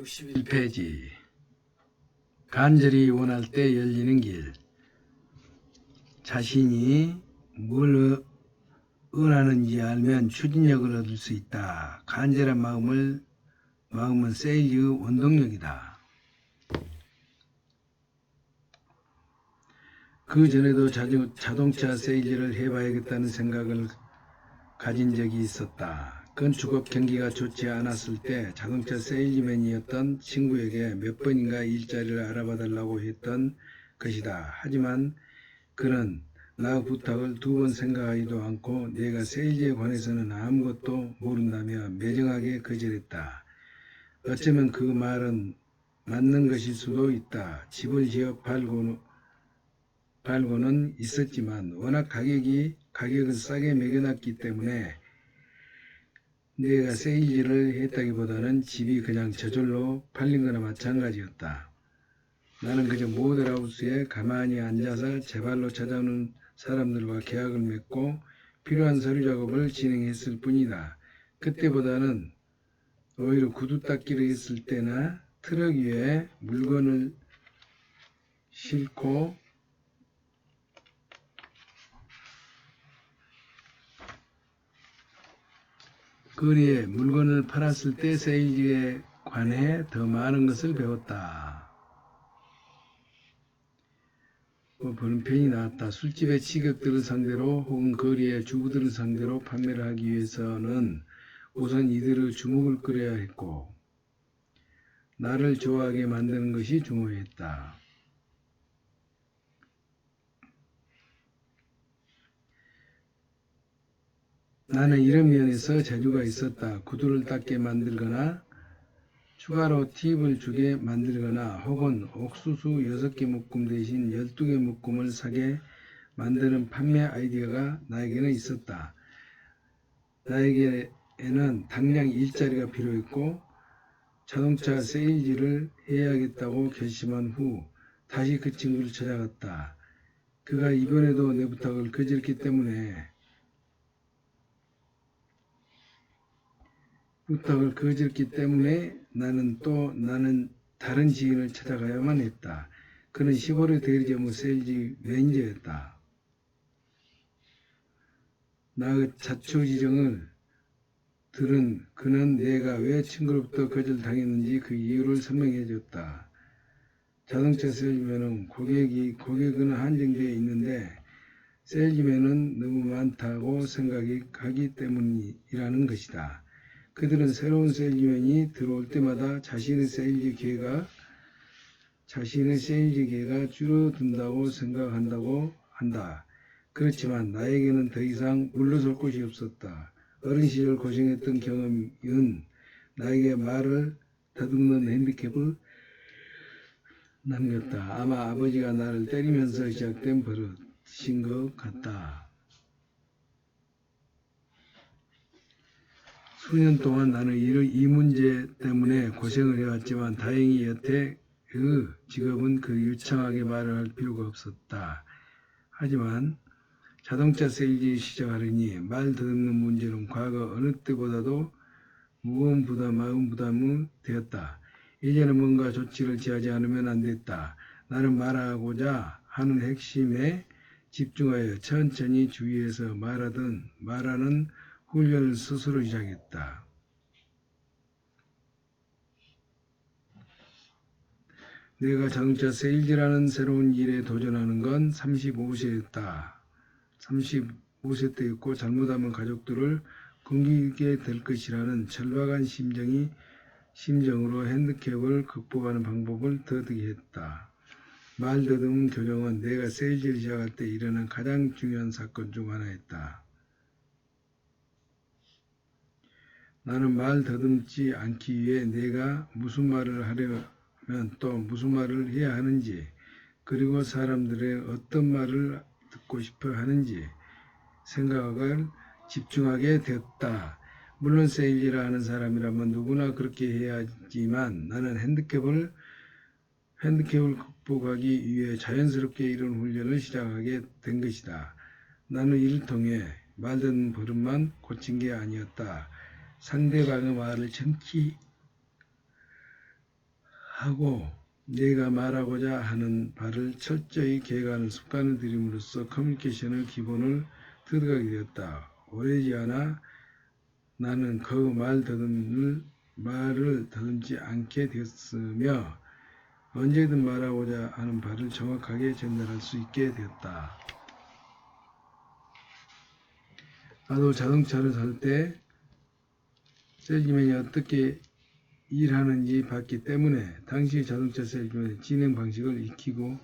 61페이지 간절히 원할 때 열리는 길. 자신이 뭘 원하는지 알면 추진력을 얻을 수 있다. 간절한 마음은 세일즈의 원동력이다. 그 전에도 자동차 세일즈를 해봐야겠다는 생각을 가진 적이 있었다. 건축업 경기가 좋지 않았을 때 자동차 세일즈맨이었던 친구에게 몇 번인가 일자리를 알아봐 달라고 했던 것이다. 하지만 그는 나 부탁을 2번 생각하지도 않고 내가 세일즈에 관해서는 아무것도 모른다며 매정하게 거절했다. 어쩌면 그 말은 맞는 것일 수도 있다. 집을 지어 팔고는 있었지만 워낙 가격을 싸게 매겨놨기 때문에 내가 세일즈를 했다기보다는 집이 그냥 저절로 팔린 거나 마찬가지였다. 나는 그저 모델하우스에 가만히 앉아서 제 발로 찾아오는 사람들과 계약을 맺고 필요한 서류 작업을 진행했을 뿐이다. 그때보다는 오히려 구두 닦기를 했을 때나 트럭 위에 물건을 싣고 거리에 물건을 팔았을 때 세일즈에 관해 더 많은 것을 배웠다. 번편이 나왔다. 술집의 식객들을 상대로 혹은 거리의 주부들을 상대로 판매를 하기 위해서는 우선 이들의 주목을 끌어야 했고 나를 좋아하게 만드는 것이 중요했다. 나는 이런 면에서 재주가 있었다. 구두를 닦게 만들거나 추가로 팁을 주게 만들거나 혹은 옥수수 6개 묶음 대신 12개 묶음을 사게 만드는 판매 아이디어가 나에게는 있었다. 나에게는 당장 일자리가 필요했고 자동차 세일즈를 해야겠다고 결심한 후 다시 그 친구를 찾아갔다. 그가 이번에도 내 부탁을 거절했기 때문에 나는 다른 지인을 찾아가야만 했다. 그는 시골의 대리점의 세일즈 매니저였다. 나의 자초지종을 들은 그는 내가 왜 친구로부터 거절당했는지 그 이유를 설명해 줬다. 자동차 세일즈맨은 고객은 한정되어 있는데 세일즈맨은 너무 많다고 생각하기 때문이라는 것이다. 그들은 새로운 세일즈맨이 들어올 때마다 자신의 세일즈 기회가 줄어든다고 생각한다고 한다. 그렇지만 나에게는 더 이상 물러설 곳이 없었다. 어린 시절 고생했던 경험은 나에게 말을 더듬는 핸디캡을 남겼다. 아마 아버지가 나를 때리면서 시작된 버릇인 것 같다. 수년 동안 나는 이 문제 때문에 고생을 해왔지만 다행히 여태 그 직업은 그 유창하게 말을 할 필요가 없었다. 하지만 자동차 세일즈 시작하려니 말 더듬는 문제는 과거 어느 때보다도 무거운 마음 부담이 되었다. 이제는 뭔가 조치를 취하지 않으면 안 됐다. 나는 말하고자 하는 핵심에 집중하여 천천히 주의해서 말하는 훈련을 스스로 시작했다. 내가 자동차 세일즈라는 새로운 일에 도전하는 건 35세였다. 35세 때였고 잘못하면 가족들을 굶기게 될 것이라는 절박한 심정으로 핸디캡을 극복하는 방법을 터득했다. 말 더듬은 교정은 내가 세일즈를 시작할 때 일어난 가장 중요한 사건 중 하나였다. 나는 말 더듬지 않기 위해 내가 무슨 말을 하려면 또 무슨 말을 해야 하는지 그리고 사람들의 어떤 말을 듣고 싶어 하는지 생각을 집중하게 되었다. 물론 세일즈를 하는 사람이라면 누구나 그렇게 해야 하지만 나는 핸디캡을 극복하기 위해 자연스럽게 이런 훈련을 시작하게 된 것이다. 나는 이를 통해 말 듣는 버릇만 고친 게 아니었다. 상대방의 말을 정확히 하고 내가 말하고자 하는 바를 철저히 계획하는 습관을 들임으로써 커뮤니케이션의 기본을 터득하게 되었다. 오래지 않아 나는 그 말을 더듬지 않게 되었으며 언제든 말하고자 하는 바를 정확하게 전달할 수 있게 되었다. 나도 자동차를 살 때 셀즈맨이 어떻게 일하는지 봤기 때문에 당시 자동차 셀즈맨의 진행 방식을 익히고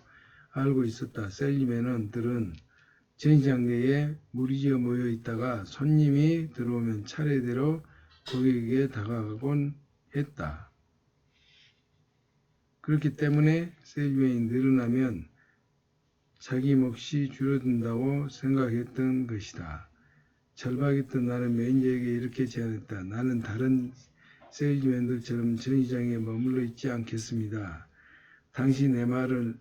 알고 있었다. 셀즈맨들은 전시장 내에 무리지어 모여 있다가 손님이 들어오면 차례대로 고객에게 다가가곤 했다. 그렇기 때문에 셀즈맨이 늘어나면 자기 몫이 줄어든다고 생각했던 것이다. 절박했던 나는 매니저에게 이렇게 제안했다. 나는 다른 세일즈맨들처럼 전시장에 머물러 있지 않겠습니다. 당시 내 말을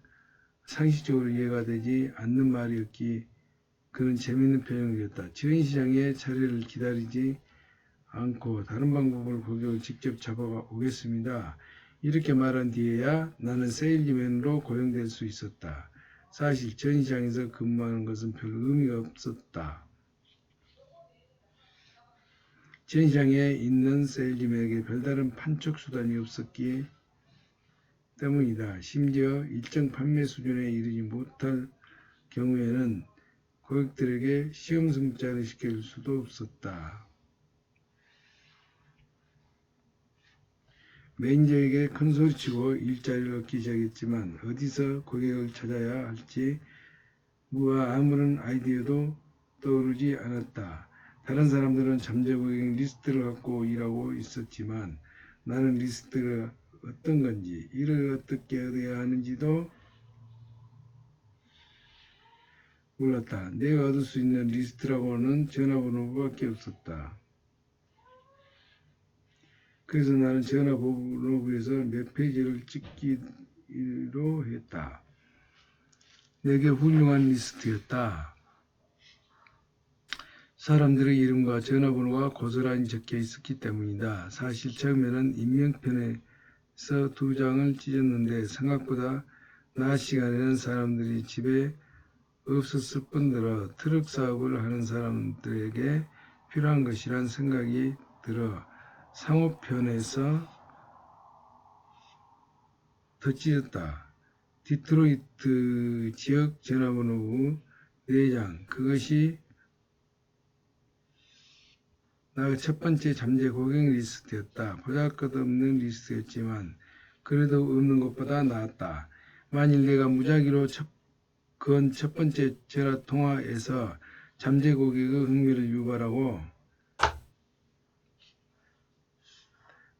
상식적으로 이해가 되지 않는 말이었기 그는 재미있는 표현이었다. 전시장에 차례를 기다리지 않고 다른 방법으로 고객을 직접 잡아오겠습니다. 이렇게 말한 뒤에야 나는 세일즈맨으로 고용될 수 있었다. 사실 전시장에서 근무하는 것은 별 의미가 없었다. 전시장에 있는 세일즈맨에게 별다른 판촉 수단이 없었기 때문이다. 심지어 일정 판매 수준에 이르지 못할 경우에는 고객들에게 시험승차를 시킬 수도 없었다. 매니저에게 큰 소리치고 일자리를 얻기 시작했지만 어디서 고객을 찾아야 할지 아무런 아이디어도 떠오르지 않았다. 다른 사람들은 잠재 고객 리스트를 갖고 일하고 있었지만 나는 리스트가 어떤 건지 일을 어떻게 얻어야 하는지도 몰랐다. 내가 얻을 수 있는 리스트라고는 전화번호밖에 없었다. 그래서 나는 전화번호부에서 몇 페이지를 찍기로 했다. 내게 훌륭한 리스트였다. 사람들의 이름과 전화번호가 고스란히 적혀 있었기 때문이다. 사실 처음에는 인명편에서 2장을 찢었는데 생각보다 낮 시간에는 사람들이 집에 없었을 뿐더러 트럭 사업을 하는 사람들에게 필요한 것이란 생각이 들어 상호편에서 더 찢었다. 디트로이트 지역 전화번호부 4장. 그것이 나의 첫 번째 잠재 고객 리스트였다. 보잘것없는 리스트였지만 그래도 없는 것보다 나았다. 만일 내가 무작위로 건 첫 번째 전화통화에서 잠재 고객의 흥미를 유발하고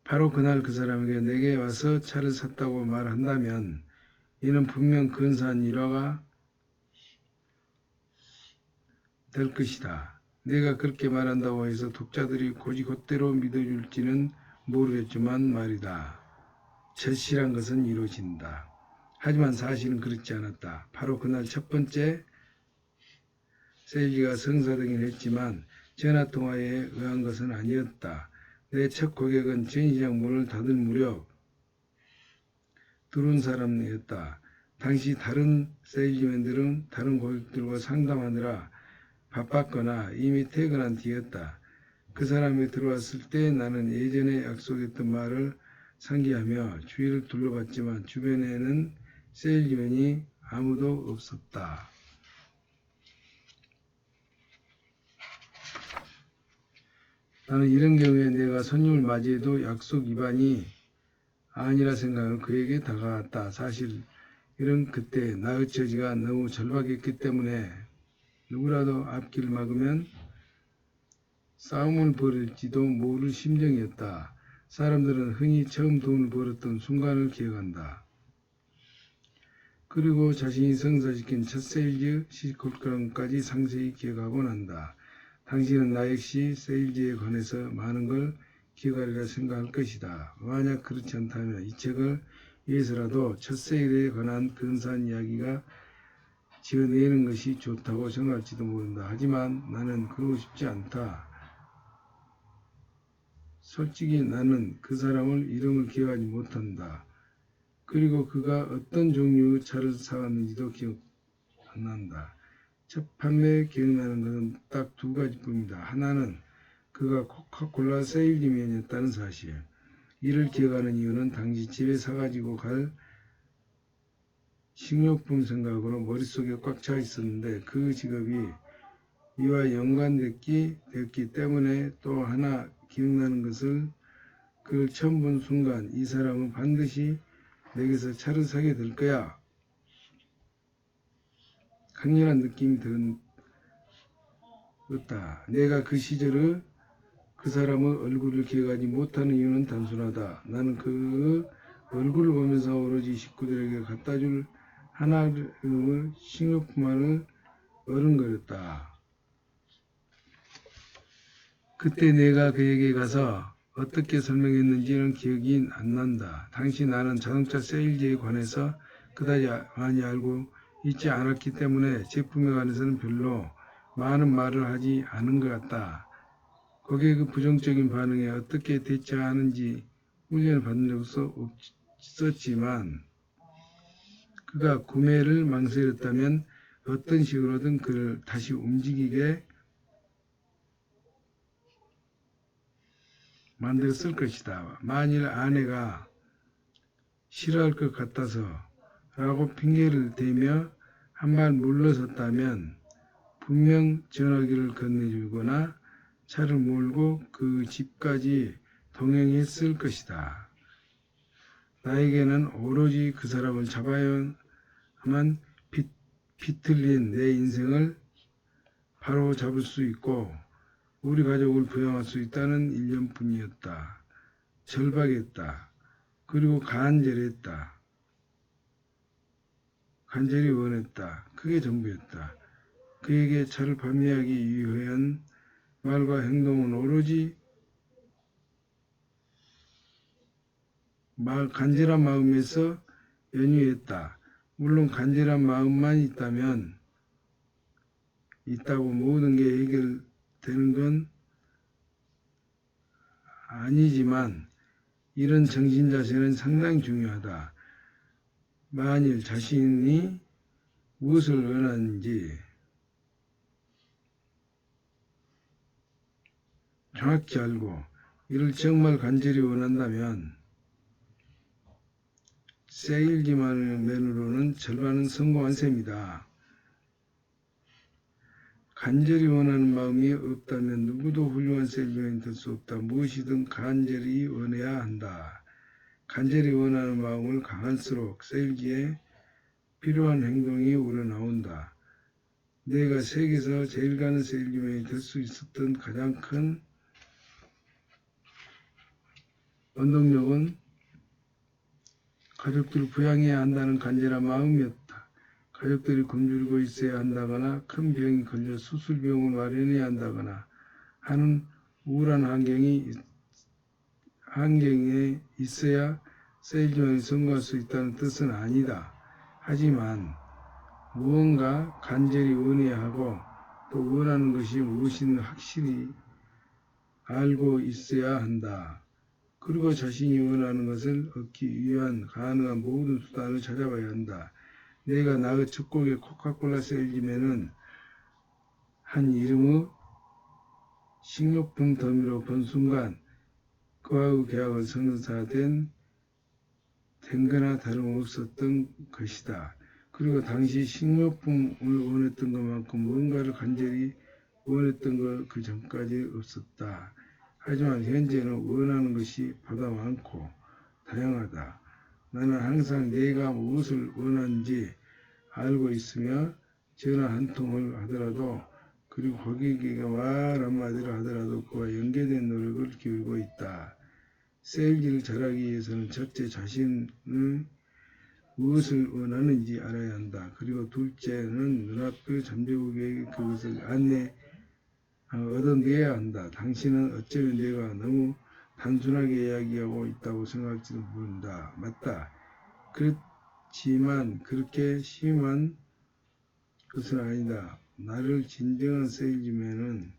바로 그날 그 사람에게 내게 와서 차를 샀다고 말한다면 이는 분명 근사한 일화가 될 것이다. 내가 그렇게 말한다고 해서 독자들이 곧대로 믿어줄지는 모르겠지만 말이다. 절실한 것은 이루어진다. 하지만 사실은 그렇지 않았다. 바로 그날 첫 번째 세일즈가 성사되긴 했지만 전화통화에 의한 것은 아니었다. 내 첫 고객은 전시장 문을 닫을 무렵 들어온 사람이었다. 당시 다른 세일즈맨들은 다른 고객들과 상담하느라 바빴거나 이미 퇴근한 뒤였다. 그 사람이 들어왔을 때 나는 예전에 약속했던 말을 상기하며 주위를 둘러봤지만 주변에는 세일즈맨이 아무도 없었다. 나는 이런 경우에 내가 손님을 맞이해도 약속 위반이 아니라 생각하며 그에게 다가갔다. 사실 이런 그때 나의 처지가 너무 절박했기 때문에 누구라도 앞길을 막으면 싸움을 벌일지도 모를 심정이었다. 사람들은 흔히 처음 돈을 벌었던 순간을 기억한다. 그리고 자신이 성사시킨 첫 세일즈 시콜그램까지 상세히 기억하곤 한다. 당신은 나 역시 세일즈에 관해서 많은 걸 기억하리라 생각할 것이다. 만약 그렇지 않다면 이 책을 위해서라도 첫 세일에 관한 근사한 이야기가 지어내는 것이 좋다고 생각할지도 모른다. 하지만 나는 그러고 싶지 않다. 솔직히 나는 그 사람을 이름을 기억하지 못한다. 그리고 그가 어떤 종류의 차를 사왔는지도 기억 안 난다. 첫 판매에 기억나는 것은 딱 두 가지뿐입니다. 하나는 그가 코카콜라 세일즈맨이었다는 사실. 이를 기억하는 이유는 당시 집에 사가지고 갈 식료품 생각으로 머릿속에 꽉 차 있었는데 그 직업이 이와 연관됐기 때문에 또 하나 기억나는 것을 그를 처음 본 순간 이 사람은 반드시 내게서 차를 사게 될 거야. 강렬한 느낌이 들었다. 내가 그 시절의 그 사람의 얼굴을 기억하지 못하는 이유는 단순하다. 나는 그 얼굴을 보면서 오로지 식구들에게 갖다 줄 하나의 식료품만을 어른거렸다. 그때 내가 그에게 가서 어떻게 설명했는지는 기억이 안 난다. 당시 나는 자동차 세일즈에 관해서 그다지 많이 알고 있지 않았기 때문에 제품에 관해서는 별로 많은 말을 하지 않은 것 같다. 거기에 그 부정적인 반응에 어떻게 대처하는지 훈련을 받은 적은 없었지만 그가 구매를 망설였다면 어떤 식으로든 그를 다시 움직이게 만들었을 것이다. 만일 아내가 싫어할 것 같아서 라고 핑계를 대며 한 발 물러섰다면 분명 전화기를 건네주거나 차를 몰고 그 집까지 동행했을 것이다. 나에게는 오로지 그 사람을 잡아야만 비틀린 내 인생을 바로 잡을 수 있고 우리 가족을 부양할 수 있다는 일념뿐이었다. 절박했다. 그리고 간절했다. 간절히 원했다. 그게 전부였다. 그에게 차를 판매하기 위한 말과 행동은 오로지 간절한 마음에서 연유했다. 물론 간절한 마음만 있다고 모든 게 해결되는 건 아니지만 이런 정신 자세는 상당히 중요하다. 만일 자신이 무엇을 원하는지 정확히 알고 이를 정말 간절히 원한다면 세일즈맨으로는 절반은 성공한 셈이다. 간절히 원하는 마음이 없다면 누구도 훌륭한 세일즈맨이 될 수 없다. 무엇이든 간절히 원해야 한다. 간절히 원하는 마음을 강할수록 세일즈에 필요한 행동이 우러나온다. 내가 세계에서 제일 가는 세일즈맨이 될 수 있었던 가장 큰 원동력은 가족들을 부양해야 한다는 간절한 마음이었다. 가족들이 굶주리고 있어야 한다거나 큰 병이 걸려 수술비용을 마련해야 한다거나 하는 우울한 환경에 있어야 세일즈맨이 성공할 수 있다는 뜻은 아니다. 하지만 무언가 간절히 원해야 하고 또 원하는 것이 무엇인지 확실히 알고 있어야 한다. 그리고 자신이 원하는 것을 얻기 위한 가능한 모든 수단을 찾아봐야 한다. 내가 나의 첫 곡의 코카콜라 세일즈맨은 한 이름의 식료품 더미로 본 순간 그와의 계약은 성사된 거나 다름없었던 것이다. 그리고 당시 식료품을 원했던 것만큼 뭔가를 간절히 원했던 것 그 전까지 없었다. 하지만 현재는 원하는 것이 보다 많고 다양하다. 나는 항상 내가 무엇을 원하는지 알고 있으며 전화 한 통을 하더라도 그리고 고객에게 말 한마디를 하더라도 그와 연계된 노력을 기울이고 있다. 세일즈를 잘하기 위해서는 첫째 자신을 무엇을 원하는지 알아야 한다. 그리고 둘째는 눈앞의 잠재고객에게 그것을 얻어내야 한다. 당신은 어쩌면 내가 너무 단순하게 이야기하고 있다고 생각할지도 모른다. 맞다. 그렇지만 그렇게 심한 것은 아니다. 나를 진정한 세일즈맨은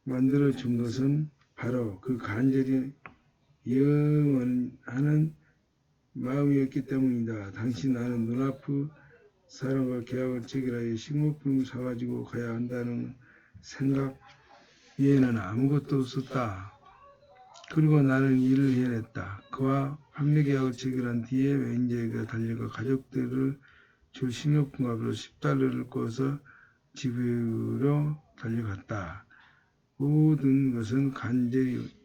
만들어준 것은 바로 그 간절히 영원하는 마음이었기 때문이다. 당신 나는 눈앞의 사람과 계약을 체결하여 식료품을 사가지고 가야 한다는 생각 위에는 아무것도 없었다. 그리고 나는 일을 해냈다. 그와 판매계약을 체결한 뒤에 매니저에게 달려가 가족들을 줄 식료품값으로 $10를 꿔서 집으로 달려갔다. 모든 것은 간절히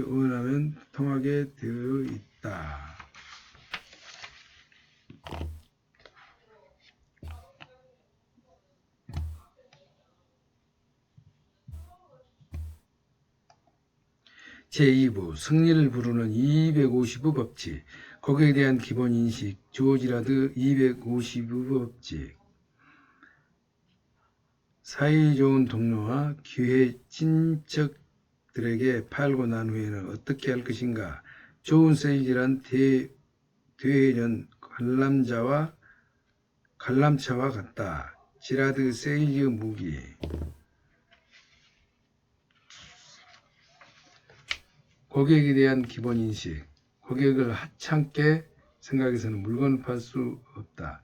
원하면 통하게 되어 있다. 제2부 승리를 부르는 250의 법칙, 고객에 대한 기본 인식, 조지라드 250의 법칙. 사이 좋은 동료와 기회 친척들에게 팔고 난 후에는 어떻게 할 것인가? 좋은 세일즈란 대회전 관람차와 같다. 지라드 세일즈 무기. 고객에 대한 기본 인식. 고객을 하찮게 생각해서는 물건을 팔 수 없다.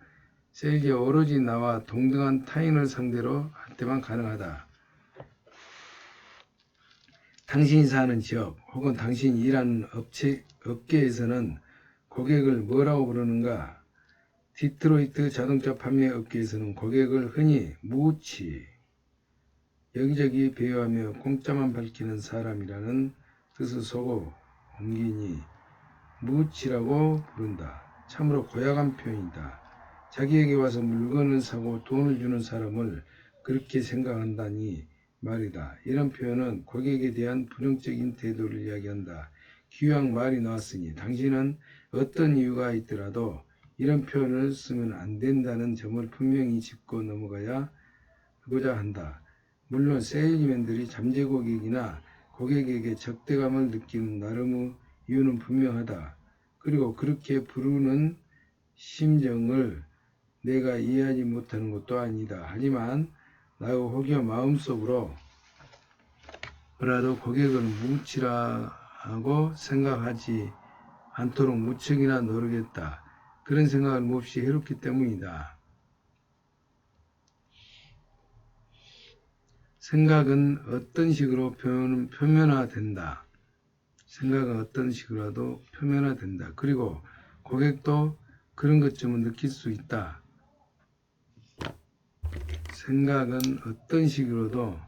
세일즈가 오로지 나와 동등한 타인을 상대로 할 때만 가능하다. 당신이 사는 지역 혹은 당신이 일하는 업계에서는 고객을 뭐라고 부르는가? 디트로이트 자동차 판매 업계에서는 고객을 흔히 무치, 여기저기 배회하며 공짜만 밝히는 사람이라는 뜻을 속어 옮기니 무치라고 부른다. 참으로 고약한 표현이다. 자기에게 와서 물건을 사고 돈을 주는 사람을 그렇게 생각한다니 말이다. 이런 표현은 고객에 대한 부정적인 태도를 이야기한다. 기왕 말이 나왔으니 당신은 어떤 이유가 있더라도 이런 표현을 쓰면 안 된다는 점을 분명히 짚고 넘어가야 하고자 한다. 물론 세일즈맨들이 잠재 고객이나 고객에게 적대감을 느끼는 나름의 이유는 분명하다. 그리고 그렇게 부르는 심정을 내가 이해하지 못하는 것도 아니다. 하지만 나의 혹여 마음속으로 라도 고객을 무치라고 생각하지 않도록 무척이나 노력했다. 그런 생각을 몹시 해롭기 때문이다. 생각은 어떤 식으로 표면화된다. 생각은 어떤 식으로라도 표면화된다. 그리고 고객도 그런 것쯤은 느낄 수 있다. 생각은 어떤 식으로도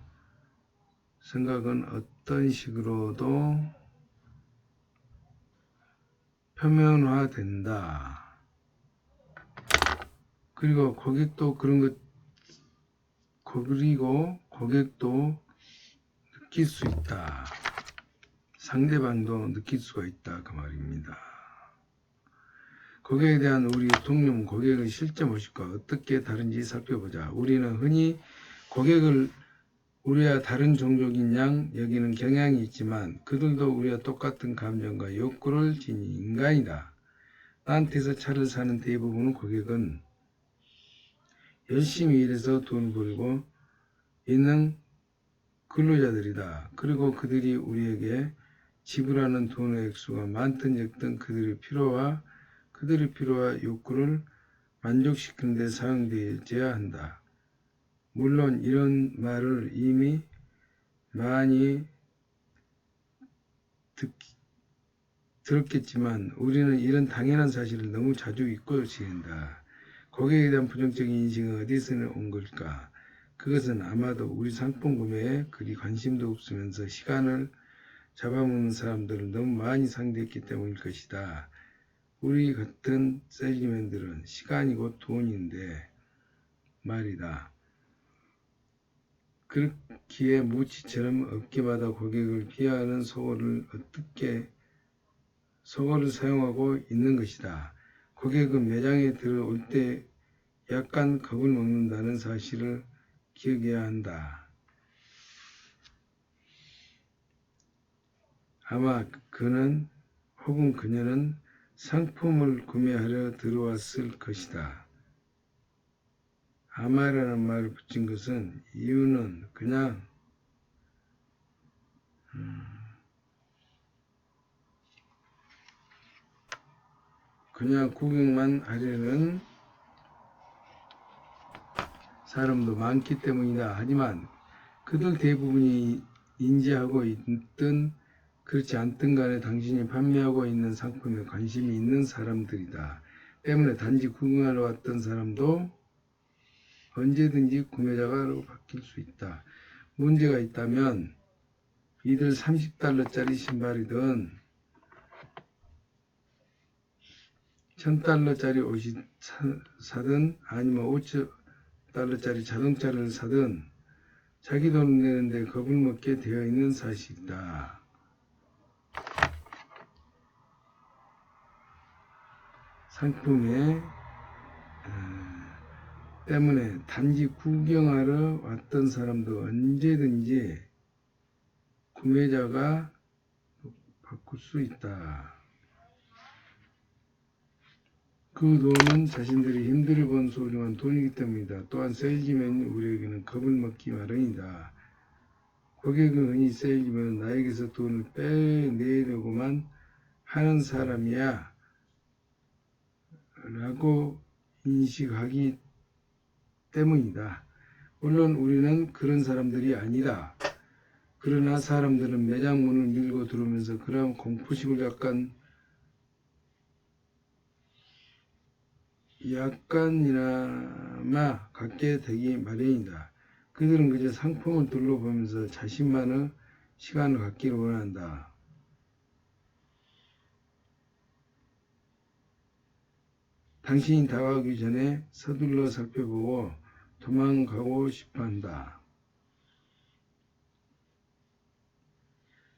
표면화된다. 그리고 고객도 느낄 수 있다. 상대방도 느낄 수가 있다. 그 말입니다. 고객에 대한 우리 통념은 고객의 실제 모습과 어떻게 다른지 살펴보자. 우리는 흔히 고객을 우리와 다른 종족인 양 여기는 경향이 있지만 그들도 우리와 똑같은 감정과 욕구를 지닌 인간이다. 나한테서 차를 사는 대부분의 고객은 열심히 일해서 돈을 벌고 있는 근로자들이다. 그리고 그들이 우리에게 지불하는 돈의 액수가 많든 적든 그들의 필요와 욕구를 만족시키는 데 사용되어야 한다. 물론 이런 말을 이미 많이 들었겠지만 우리는 이런 당연한 사실을 너무 자주 잊고 지낸다. 고객에 대한 부정적인 인식은 어디서 온 걸까? 그것은 아마도 우리 상품 구매에 그리 관심도 없으면서 시간을 잡아먹는 사람들을 너무 많이 상대했기 때문일 것이다. 우리 같은 세일즈맨들은 시간이 곧 돈인데 말이다. 그렇기에 무치처럼 업계마다 고객을 피하는 속어를 사용하고 있는 것이다. 고객은 매장에 들어올 때 약간 겁을 먹는다는 사실을 기억해야 한다. 아마 그는 혹은 그녀는 상품을 구매하려 들어왔을 것이다. 아마라는 말을 붙인 것은 이유는 그냥 그냥 구경만 하려는 사람도 많기 때문이다. 하지만 그들 대부분이 인지하고 있든 그렇지 않든 간에 당신이 판매하고 있는 상품에 관심이 있는 사람들이다. 때문에 단지 구경하러 왔던 사람도 언제든지 구매자가 바뀔 수 있다. 문제가 있다면 이들 $30짜리 신발이든 $1000짜리 옷이 사든 아니면 $5,000짜리 자동차를 사든 자기 돈 내는데 겁을 먹게 되어 있는 사실이다. 상품에 때문에 단지 구경하러 왔던 사람도 언제든지 구매자가 바꿀 수 있다. 그 돈은 자신들이 힘들어 번 소중한 돈이기 때문이다. 또한 세일즈맨이 우리에게는 겁을 먹기 마련이다. 고객은 흔히 세일즈맨은 나에게서 돈을 빼내려고만 하는 사람이야 라고 인식하기 때문이다. 물론 우리는 그런 사람들이 아니다. 그러나 사람들은 매장 문을 밀고 들어오면서 그런 공포심을 약간이나마 갖게 되기 마련이다. 그들은 그저 상품을 둘러보면서 자신만의 시간을 갖기를 원한다. 당신이 다가오기 전에 서둘러 살펴보고 도망가고 싶어한다.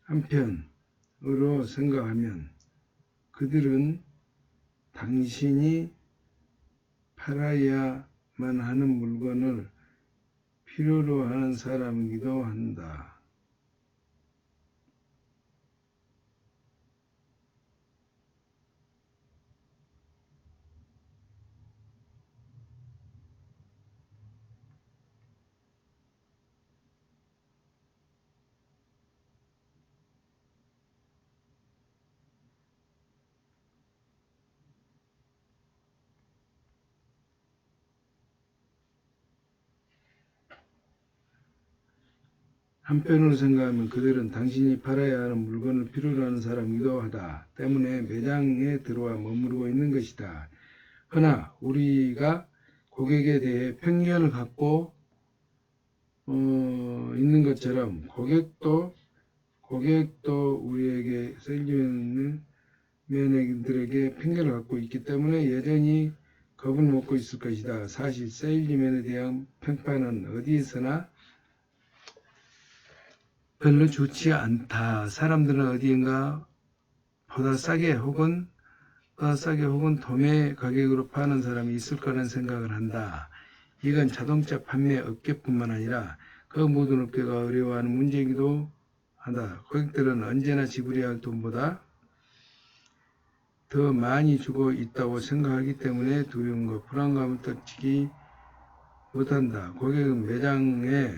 한편으로 생각하면 그들은 당신이 팔아야만 하는 물건을 필요로 하는 사람이기도 한다. 한편으로 생각하면 그들은 당신이 팔아야 하는 물건을 필요로 하는 사람이기도 하다. 때문에 매장에 들어와 머무르고 있는 것이다. 그러나 우리가 고객에 대해 편견을 갖고 있는 것처럼 고객도 우리에게 세일즈맨들에게 편견을 갖고 있기 때문에 여전히 겁을 먹고 있을 것이다. 사실 세일즈맨에 대한 평판은 어디에서나 별로 좋지 않다. 사람들은 어디인가 보다 싸게 혹은 도매 가격으로 파는 사람이 있을 거라는 생각을 한다. 이건 자동차 판매 업계뿐만 아니라 그 모든 업계가 어려워하는 문제이기도 하다. 고객들은 언제나 지불해야 할 돈보다 더 많이 주고 있다고 생각하기 때문에 두려움과 불안감을 떨치지 못한다. 고객은 매장에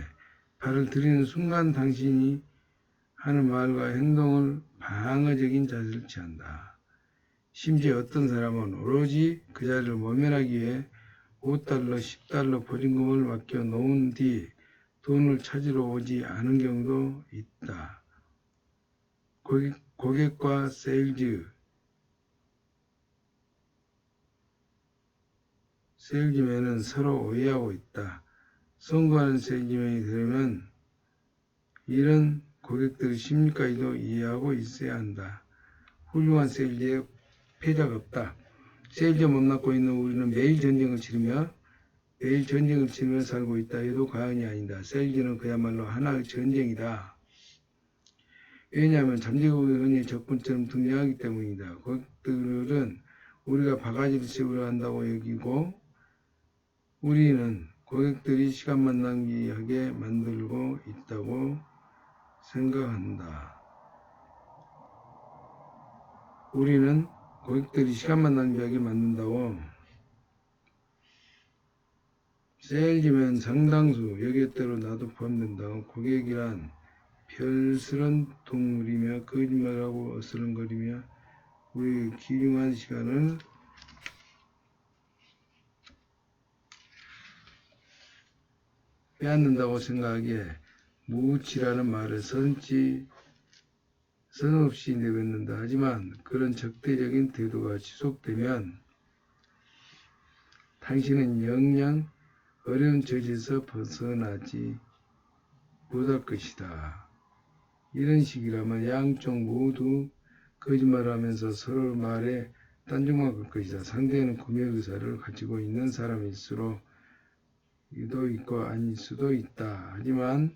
발을 들이는 순간 당신이 하는 말과 행동을 방어적인 자세를 취한다. 심지어 어떤 사람은 오로지 그 자리를 모면하기 위해 $5, $10 보증금을 맡겨 놓은 뒤 돈을 찾으러 오지 않은 경우도 있다. 고객과 세일즈맨은 서로 오해하고 있다. 성공하는 세일즈맨이 되려면 이런 고객들의 심리까지도 이해하고 있어야 한다. 훌륭한 세일즈에 패자가 없다. 세일즈 못 맡고 있는 우리는 매일 전쟁을 치르며 살고 있다 해도 과언이 아니다. 세일즈는 그야말로 하나의 전쟁이다. 왜냐하면 잠재고객이 흔히 적군처럼 등장하기 때문이다. 고객들은 우리가 바가지를 채우려 한다고 여기고 우리는 고객들이 시간만 낭비하게 만들고 있다고 생각한다. 우리는 고객들이 시간만 낭비하게 만든다고 세일즈맨 상당수 여기에 따로 나도 포함된다고 고객이란 별스런 동물이며 거짓말하고 어슬렁거리며 우리의 귀중한 시간을 빼앗는다고 생각하기에 무우치라는 말을 선없이 내뱉는다. 하지만 그런 적대적인 태도가 지속되면 당신은 영영 어려운 처지에서 벗어나지 못할 것이다. 이런 식이라면 양쪽 모두 거짓말하면서 서로 말에 딴중만 걸 것이다. 상대는 구매 의사를 가지고 있는 사람일수록 이도 있고 아닐 수도 있다. 하지만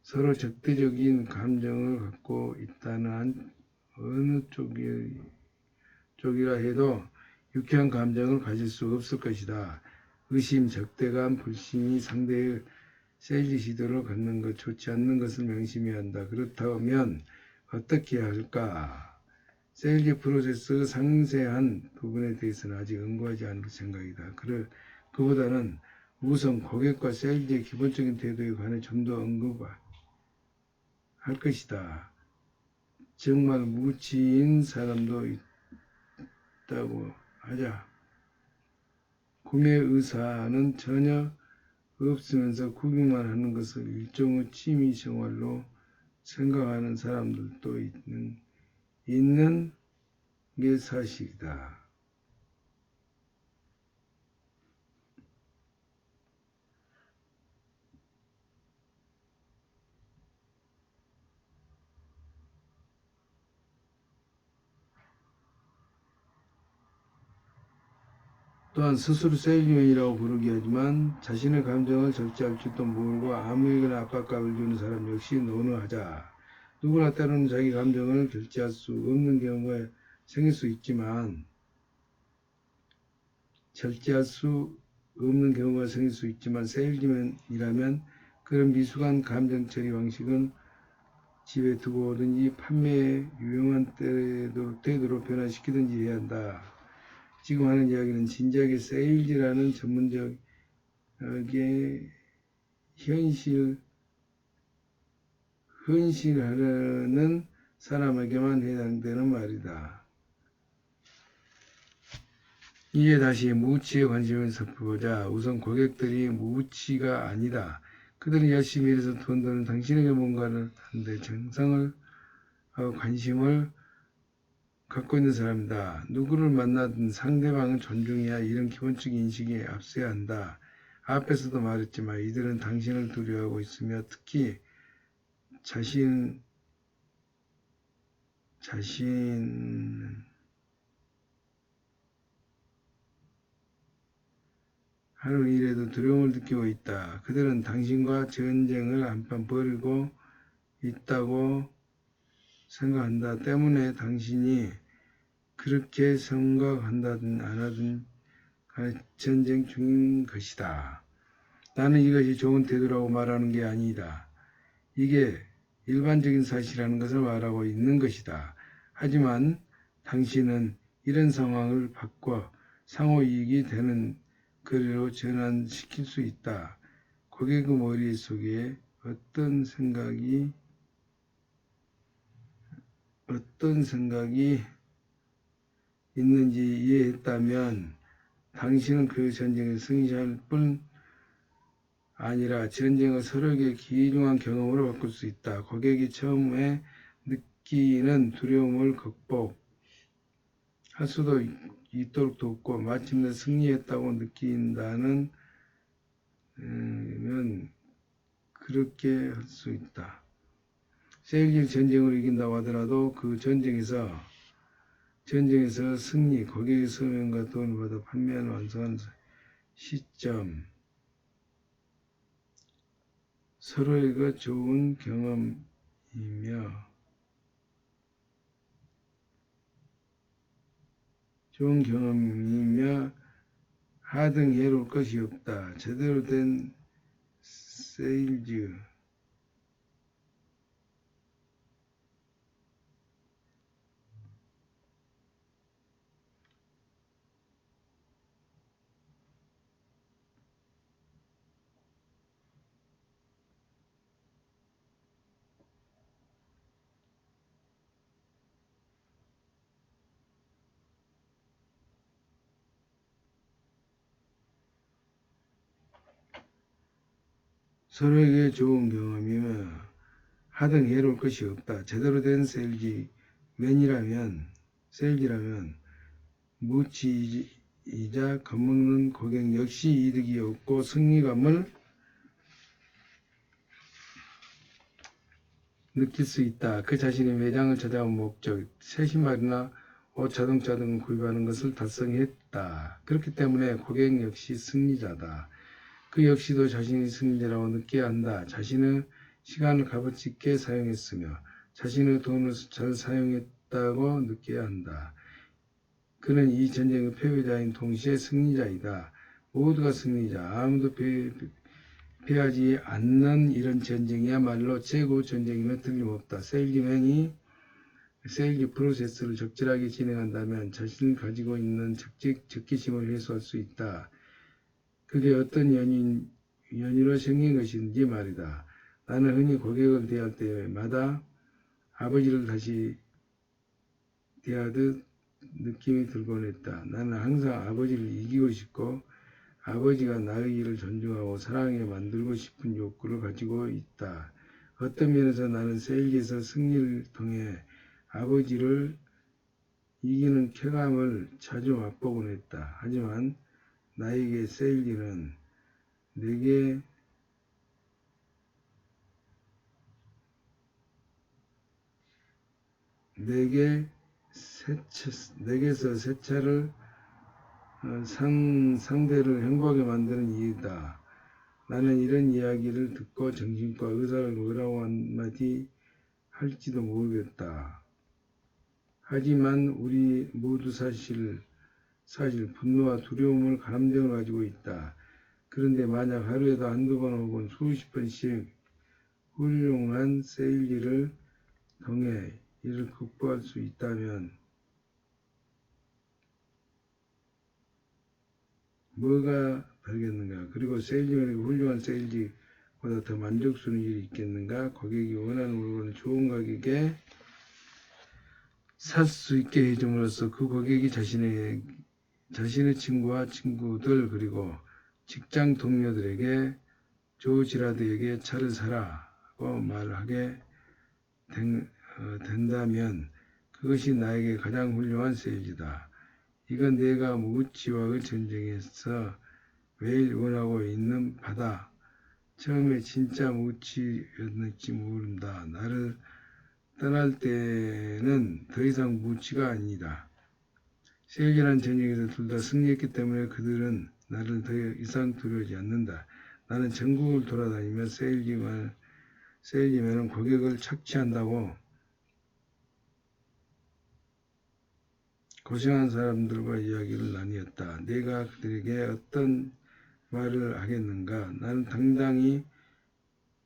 서로 적대적인 감정을 갖고 있다는 한 어느 쪽이라 해도 유쾌한 감정을 가질 수 없을 것이다. 의심, 적대감, 불신이 상대의 세일즈 시도를 갖는 것 좋지 않는 것을 명심해야 한다. 그렇다면 어떻게 해야 할까? 세일즈 프로세스의 상세한 부분에 대해서는 아직 연구하지 않을 생각이다. 그보다는 우선 고객과 세일즈의 기본적인 태도에 관해 좀 더 언급할 것이다. 정말 무치인 사람도 있다고 하자. 구매 의사는 전혀 없으면서 구경만 하는 것을 일종의 취미 생활로 생각하는 사람들도 있는 게 사실이다. 또한 스스로 세일즈맨이라고 부르기 하지만 자신의 감정을 절제할 줄도 모르고 아무에게나 압박감을 주는 사람 역시 논의하자. 누구나 때로는 자기 감정을 절제할 수 없는 경우가 생길 수 있지만 세일즈맨이라면 그런 미숙한 감정 처리 방식은 집에 두고 오든지 판매에 유용한 태도로 변화시키든지 해야 한다. 지금 하는 이야기는 진지하게 세일즈라는 전문적인 헌신하려는 사람에게만 해당되는 말이다. 이에 다시 무치에 관심을 살펴보자. 우선 고객들이 무치가 아니다. 그들은 열심히 일해서 돈 버는 당신에게 뭔가를 하는데 정성을 하고 관심을 갖고 있는 사람이다. 누구를 만나든 상대방을 존중해야 이런 기본적인 인식이 앞서야 한다. 앞에서도 말했지만 이들은 당신을 두려워하고 있으며 특히 하는 일에도 두려움을 느끼고 있다. 그들은 당신과 전쟁을 한판 벌이고 있다고 생각한다. 때문에 당신이 그렇게 생각한다든 안 하든 전쟁 중인 것이다. 나는 이것이 좋은 태도라고 말하는 게 아니다. 이게 일반적인 사실이라는 것을 말하고 있는 것이다. 하지만 당신은 이런 상황을 바꿔 상호이익이 되는 거래로 전환시킬 수 있다. 고객의 머릿속에 어떤 생각이 있는지 이해했다면 당신은 그 전쟁에 승리할 뿐 아니라 전쟁을 서로에게 귀중한 경험으로 바꿀 수 있다. 고객이 처음에 느끼는 두려움을 극복할 수도 있도록 돕고 마침내 승리했다고 느낀다는 면 그렇게 할 수 있다. 세일즈 전쟁을 이긴다고 하더라도 그 전쟁에서 승리, 고객의 서명과 돈을 받아 판매하는 완성한 시점, 서로에게 좋은 경험이며 하등 해로울 것이 없다. 제대로 된 세일즈 서로에게 좋은 경험이며 하등 해로울 것이 없다. 제대로 된 세일즈라면 무치이자 겁먹는 고객 역시 이득이 없고 승리감을 느낄 수 있다. 그 자신이 매장을 찾아온 목적, 새 신발이나 옷, 자동차 등을 구입하는 것을 달성했다. 그렇기 때문에 고객 역시 승리자다. 그 역시도 자신이 승리자라고 느껴야 한다. 자신의 시간을 값어치 있게 사용했으며 자신의 돈을 잘 사용했다고 느껴야 한다. 그는 이 전쟁의 패배자인 동시에 승리자이다. 모두가 승리자, 아무도 패하지 않는 이런 전쟁이야말로 최고 전쟁이며 틀림없다. 세일즈맨이 세일즈 프로세스를 적절하게 진행한다면 자신을 가지고 있는 적개심을 해소할 수 있다. 그게 어떤 연유로 생긴 것인지 말이다. 나는 흔히 고객을 대할 때마다 아버지를 다시 대하듯 느낌이 들곤 했다. 나는 항상 아버지를 이기고 싶고 아버지가 나의 일을 존중하고 사랑하게 만들고 싶은 욕구를 가지고 있다. 어떤 면에서 나는 세일즈에서 승리를 통해 아버지를 이기는 쾌감을 자주 맛보곤 했다. 하지만 나에게 세일즈는 내게서 세 차를 상대를 행복하게 만드는 일이다. 나는 이런 이야기를 듣고 정신과 의사를 뭐라고 한마디 할지도 모르겠다. 하지만 우리 모두 사실 분노와 두려움을 감정을 가지고 있다. 그런데 만약 하루에도 한두 번 혹은 수십 번씩 훌륭한 세일즈를 통해 이를 극복할 수 있다면 뭐가 다르겠는가? 그리고 세일즈맨에게 훌륭한 세일즈보다 더 만족스러운 일이 있겠는가? 고객이 원하는 물건을 좋은 가격에 살 수 있게 해줌으로써 그 고객이 자신의 친구와 친구들 그리고 직장 동료들에게 조 지라드에게 차를 사라고 말하게 된다면 그것이 나에게 가장 훌륭한 세일즈다. 이건 내가 무치와의 전쟁에서 매일 원하고 있는 바다. 처음에 진짜 무치였는지 모른다. 나를 떠날 때는 더 이상 무치가 아니다. 세일즈라는 전쟁에서 둘 다 승리했기 때문에 그들은 나를 더 이상 두려워하지 않는다. 나는 전국을 돌아다니며 세일즈맨은 고객을 착취한다고 고생한 사람들과 이야기를 나뉘었다. 내가 그들에게 어떤 말을 하겠는가? 나는 당당히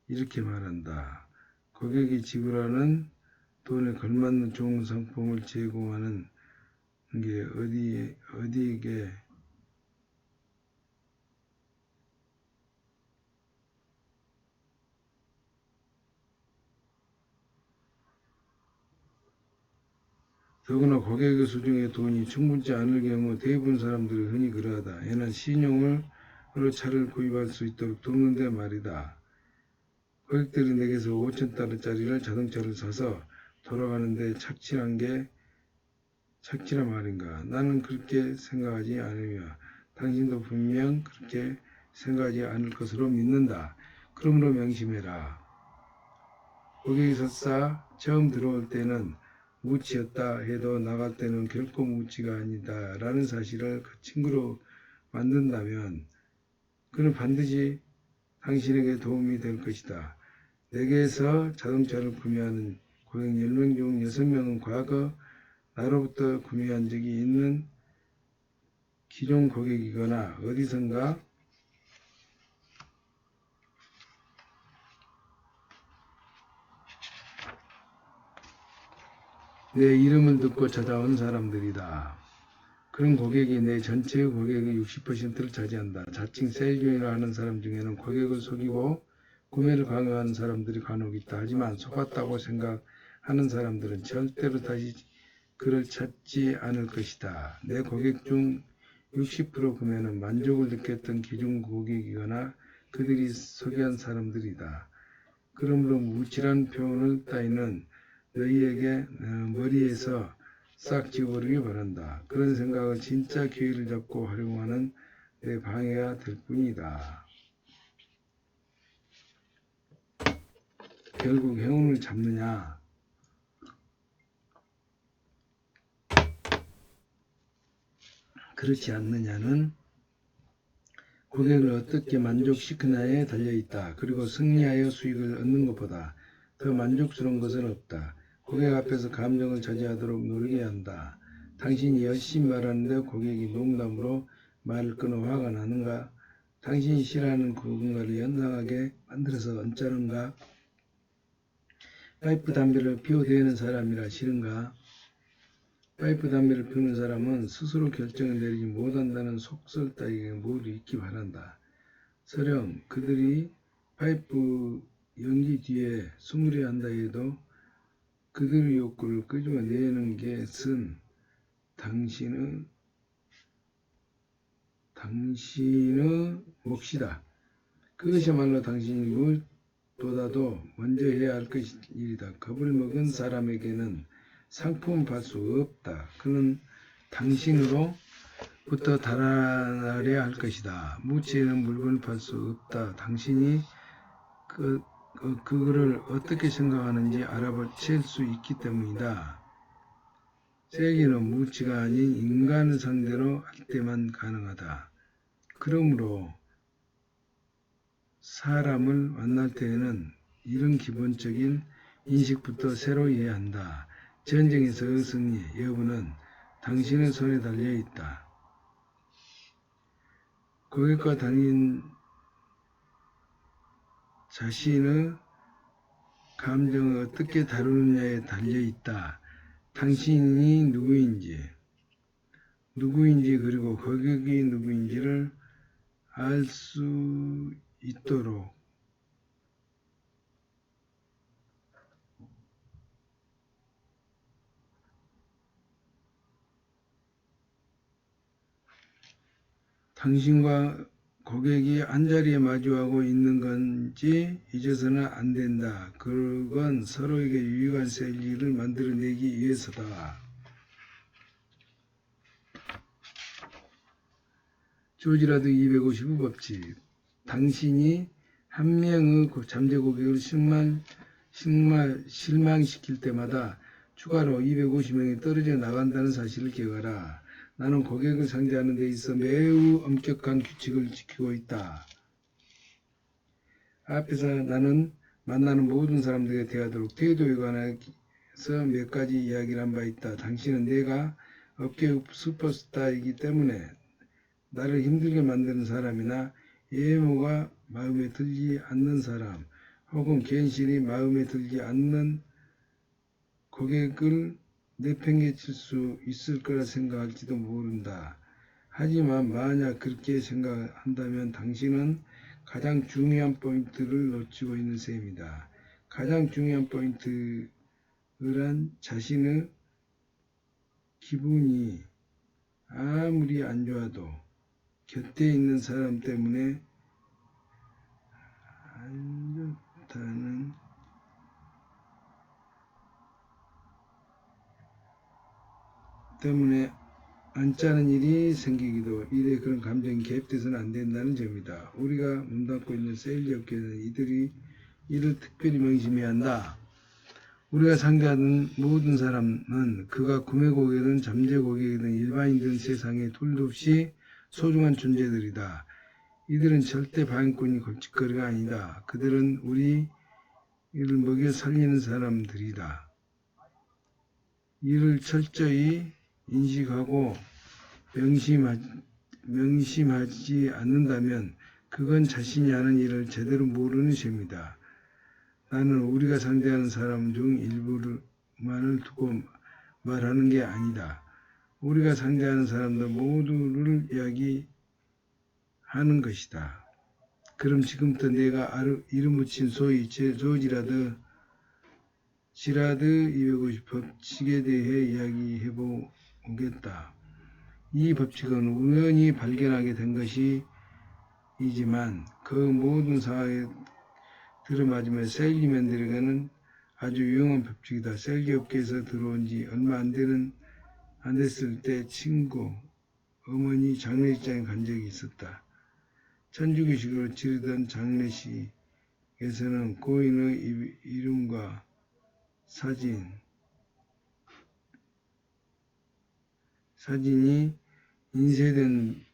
이렇게 말한다. 고객이 지불하는 돈에 걸맞는 좋은 상품을 제공하는 게 어디에게 더구나 고객의 수중에 돈이 충분치 않을 경우 대부분 사람들이 흔히 그러하다. 얘는 신용으로 차를 구입할 수 있도록 돕는데 말이다. 고객들이 내게서 $5,000짜리를 자동차를 사서 돌아가는데 착취란 말인가? 나는 그렇게 생각하지 않으며 당신도 분명 그렇게 생각하지 않을 것으로 믿는다. 그러므로 명심해라. 고객이 설사 처음 들어올 때는 무치였다 해도 나갈 때는 결코 무치가 아니다 라는 사실을 그 친구로 만든다면 그는 반드시 당신에게 도움이 될 것이다. 내게서 자동차를 구매하는 고객 10명 중 6명은 과거 나로부터 구매한 적이 있는 기존 고객이거나 어디선가 내 이름을 듣고 찾아온 사람들이다. 그런 고객이 내 전체의 고객의 60%를 차지한다. 자칭 세일즈맨이라 하는 사람 중에는 고객을 속이고 구매를 강요하는 사람들이 간혹 있다. 하지만 속았다고 생각하는 사람들은 절대로 다시 그를 찾지 않을 것이다. 내 고객 중 60% 구매는 만족을 느꼈던 기존 고객이거나 그들이 소개한 사람들이다. 그러므로 무치란 표현을 따위는 너희에게 머리에서 싹 지워버리기 바란다. 그런 생각을 진짜 기회를 잡고 활용하는 내 방해가 될 뿐이다. 결국 행운을 잡느냐? 그렇지 않느냐는 고객을 어떻게 만족시키느냐에 달려있다. 그리고 승리하여 수익을 얻는 것보다 더 만족스러운 것은 없다. 고객 앞에서 감정을 자제하도록 노력해야 한다. 당신이 열심히 말하는데 고객이 농담으로 말을 끊어 화가 나는가? 당신이 싫어하는 누군가를 연상하게 만들어서 언짢은가? 파이프 담배를 피워대는 사람이라 싫은가? 파이프 담배를 피우는 사람은 스스로 결정을 내리지 못한다는 속설 따위가 모두 잊기 바란다. 설령 그들이 파이프 연기 뒤에 숨으려 한다 해도 그들의 욕구를 끄집어내는 것은 당신의 몫이다. 그것이야말로 당신이 무엇보다도 먼저 해야 할 일이다. 겁을 먹은 사람에게는 상품을 팔 수 없다. 그는 당신으로부터 달아나려야 할 것이다. 무치에는 물건을 팔 수 없다. 당신이 그거를 어떻게 생각하는지 알아볼 수 있기 때문이다. 세기는 무치가 아닌 인간을 상대로 할 때만 가능하다. 그러므로 사람을 만날 때에는 이런 기본적인 인식부터 새로 해야 한다. 전쟁에서의 승리 여부는 당신의 손에 달려 있다. 고객과 당신 자신의 감정을 어떻게 다루느냐에 달려 있다. 당신이 누구인지 그리고 고객이 누구인지를 알 수 있도록 당신과 고객이 한자리에 마주하고 있는 건지 잊어서는 안 된다. 그건 서로에게 유익한 세일을 만들어내기 위해서다. 조지라드 255 법칙. 당신이 한 명의 잠재 고객을 실망시킬 때마다 추가로 250명이 떨어져 나간다는 사실을 기억하라. 나는 고객을 상대하는 데 있어 매우 엄격한 규칙을 지키고 있다. 앞에서 나는 만나는 모든 사람들에게 대하도록 태도에 관해서 몇 가지 이야기를 한 바 있다. 당신은 내가 업계 슈퍼스타이기 때문에 나를 힘들게 만드는 사람이나 예모가 마음에 들지 않는 사람 혹은 괜시리 마음에 들지 않는 고객을 내팽개칠 수 있을 거라 생각할지도 모른다. 하지만 만약 그렇게 생각한다면 당신은 가장 중요한 포인트를 놓치고 있는 셈이다. 가장 중요한 포인트란 자신의 기분이 아무리 안 좋아도 곁에 있는 사람 때문에 안 좋다는 때문에 언짢은 일이 생기기도 이래 그런 감정이 개입돼서는 안 된다는 점이다. 우리가 몸담고 있는 세일즈 업계는 이를 특별히 명심해야 한다. 우리가 상대하는 모든 사람은 그가 구매 고객이든 잠재 고객이든 일반인이든 세상에 둘도 없이 소중한 존재들이다. 이들은 절대 방해꾼이 골칫거리가 아니다. 그들은 우리를 먹여 살리는 사람들이다. 이를 철저히 인식하고 명심하지 않는다면 그건 자신이 하는 일을 제대로 모르는 셈이다. 나는 우리가 상대하는 사람 중 일부만을 두고 말하는 게 아니다. 우리가 상대하는 사람들 모두를 이야기하는 것이다. 그럼 지금부터 내가 이름 붙인 소위 조지라드 250 법칙에 대해 이야기해 보겠다. 이 법칙은 우연히 발견하게 된 것이 이지만 그 모든 상황에 들어맞으면 셀리맨들에게는 아주 유용한 법칙이다. 셀기 업계에서 들어온 지 얼마 안 됐을 때 친구, 어머니 장례식장에 간 적이 있었다. 천주교식으로 치르던 장례식에서는 고인의 이름과 사진이 인쇄된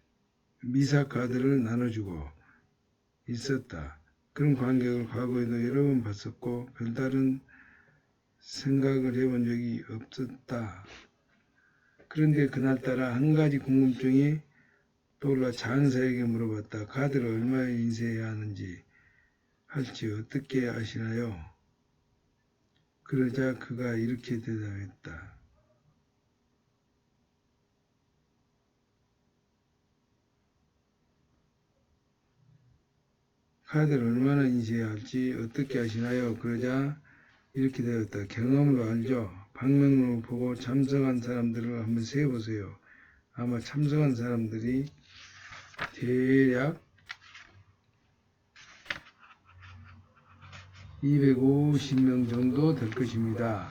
미사 카드를 나눠주고 있었다. 그런 관객을 과거에도 여러 번 봤었고 별다른 생각을 해본 적이 없었다. 그런데 그날따라 한 가지 궁금증이 떠올라 장사에게 물어봤다. 카드를 얼마에 인쇄해야 하는지 할지 어떻게 아시나요? 그러자 그가 이렇게 대답했다. 카드를 얼마나 인쇄해야 할지 어떻게 아시나요? 그러자 이렇게 되었다. 경험으로 알죠. 방명록을 보고 참석한 사람들을 한번 세어보세요. 아마 참석한 사람들이 대략 250명 정도 될 것입니다.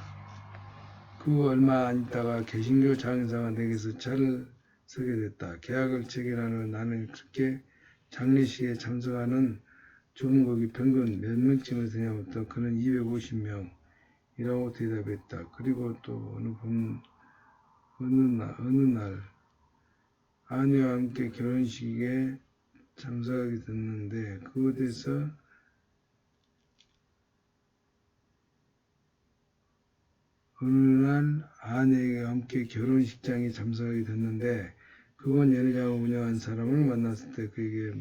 그 얼마 안 있다가 개신교 장사가 내게서 차를 서게 됐다. 계약을 체결한 후 나는 그렇게 장례식에 참석하는 조문국이 평균 몇 명쯤을 되냐부터 그는 250명이라고 대답했다. 그리고 또 어느 날 아내와 함께 결혼식에 참석하게 됐는데 그곳에서 어느 날 아내와 함께 결혼식장에 참석하게 됐는데 그건 연회장을 운영한 사람을 만났을 때 그에게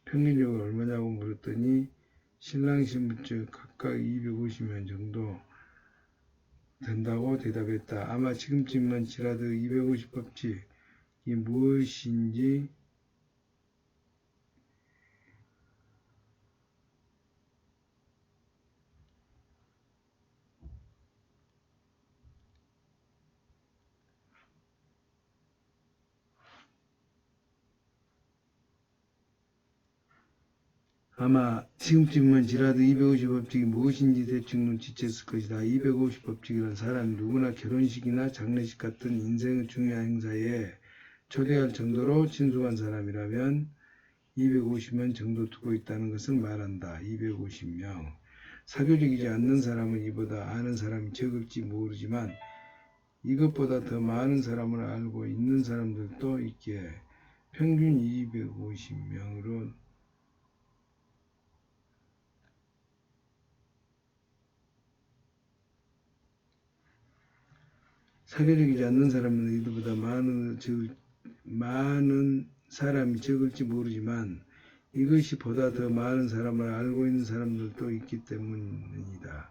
평균적으로 얼마냐고 물었더니 신랑 신부 쪽 각각 250명 정도 된다고 대답했다. 아마 지금쯤이면 지라도 250법칙이 무엇인지 대충 눈치챘을 것이다. 250법칙이란 사람이 누구나 결혼식이나 장례식 같은 인생의 중요한 행사에 초대할 정도로 친숙한 사람이라면 250명 정도 두고 있다는 것을 말한다. 250명. 사교적이지 않는 사람은 이보다 아는 사람이 적을지 모르지만 이것보다 더 많은 사람을 알고 있는 사람들도 있기에 평균 250명으로 사교적이지 않는 사람은 이보다 많은 사람이 적을지 모르지만 이것이 보다 더 많은 사람을 알고 있는 사람들도 있기 때문이다.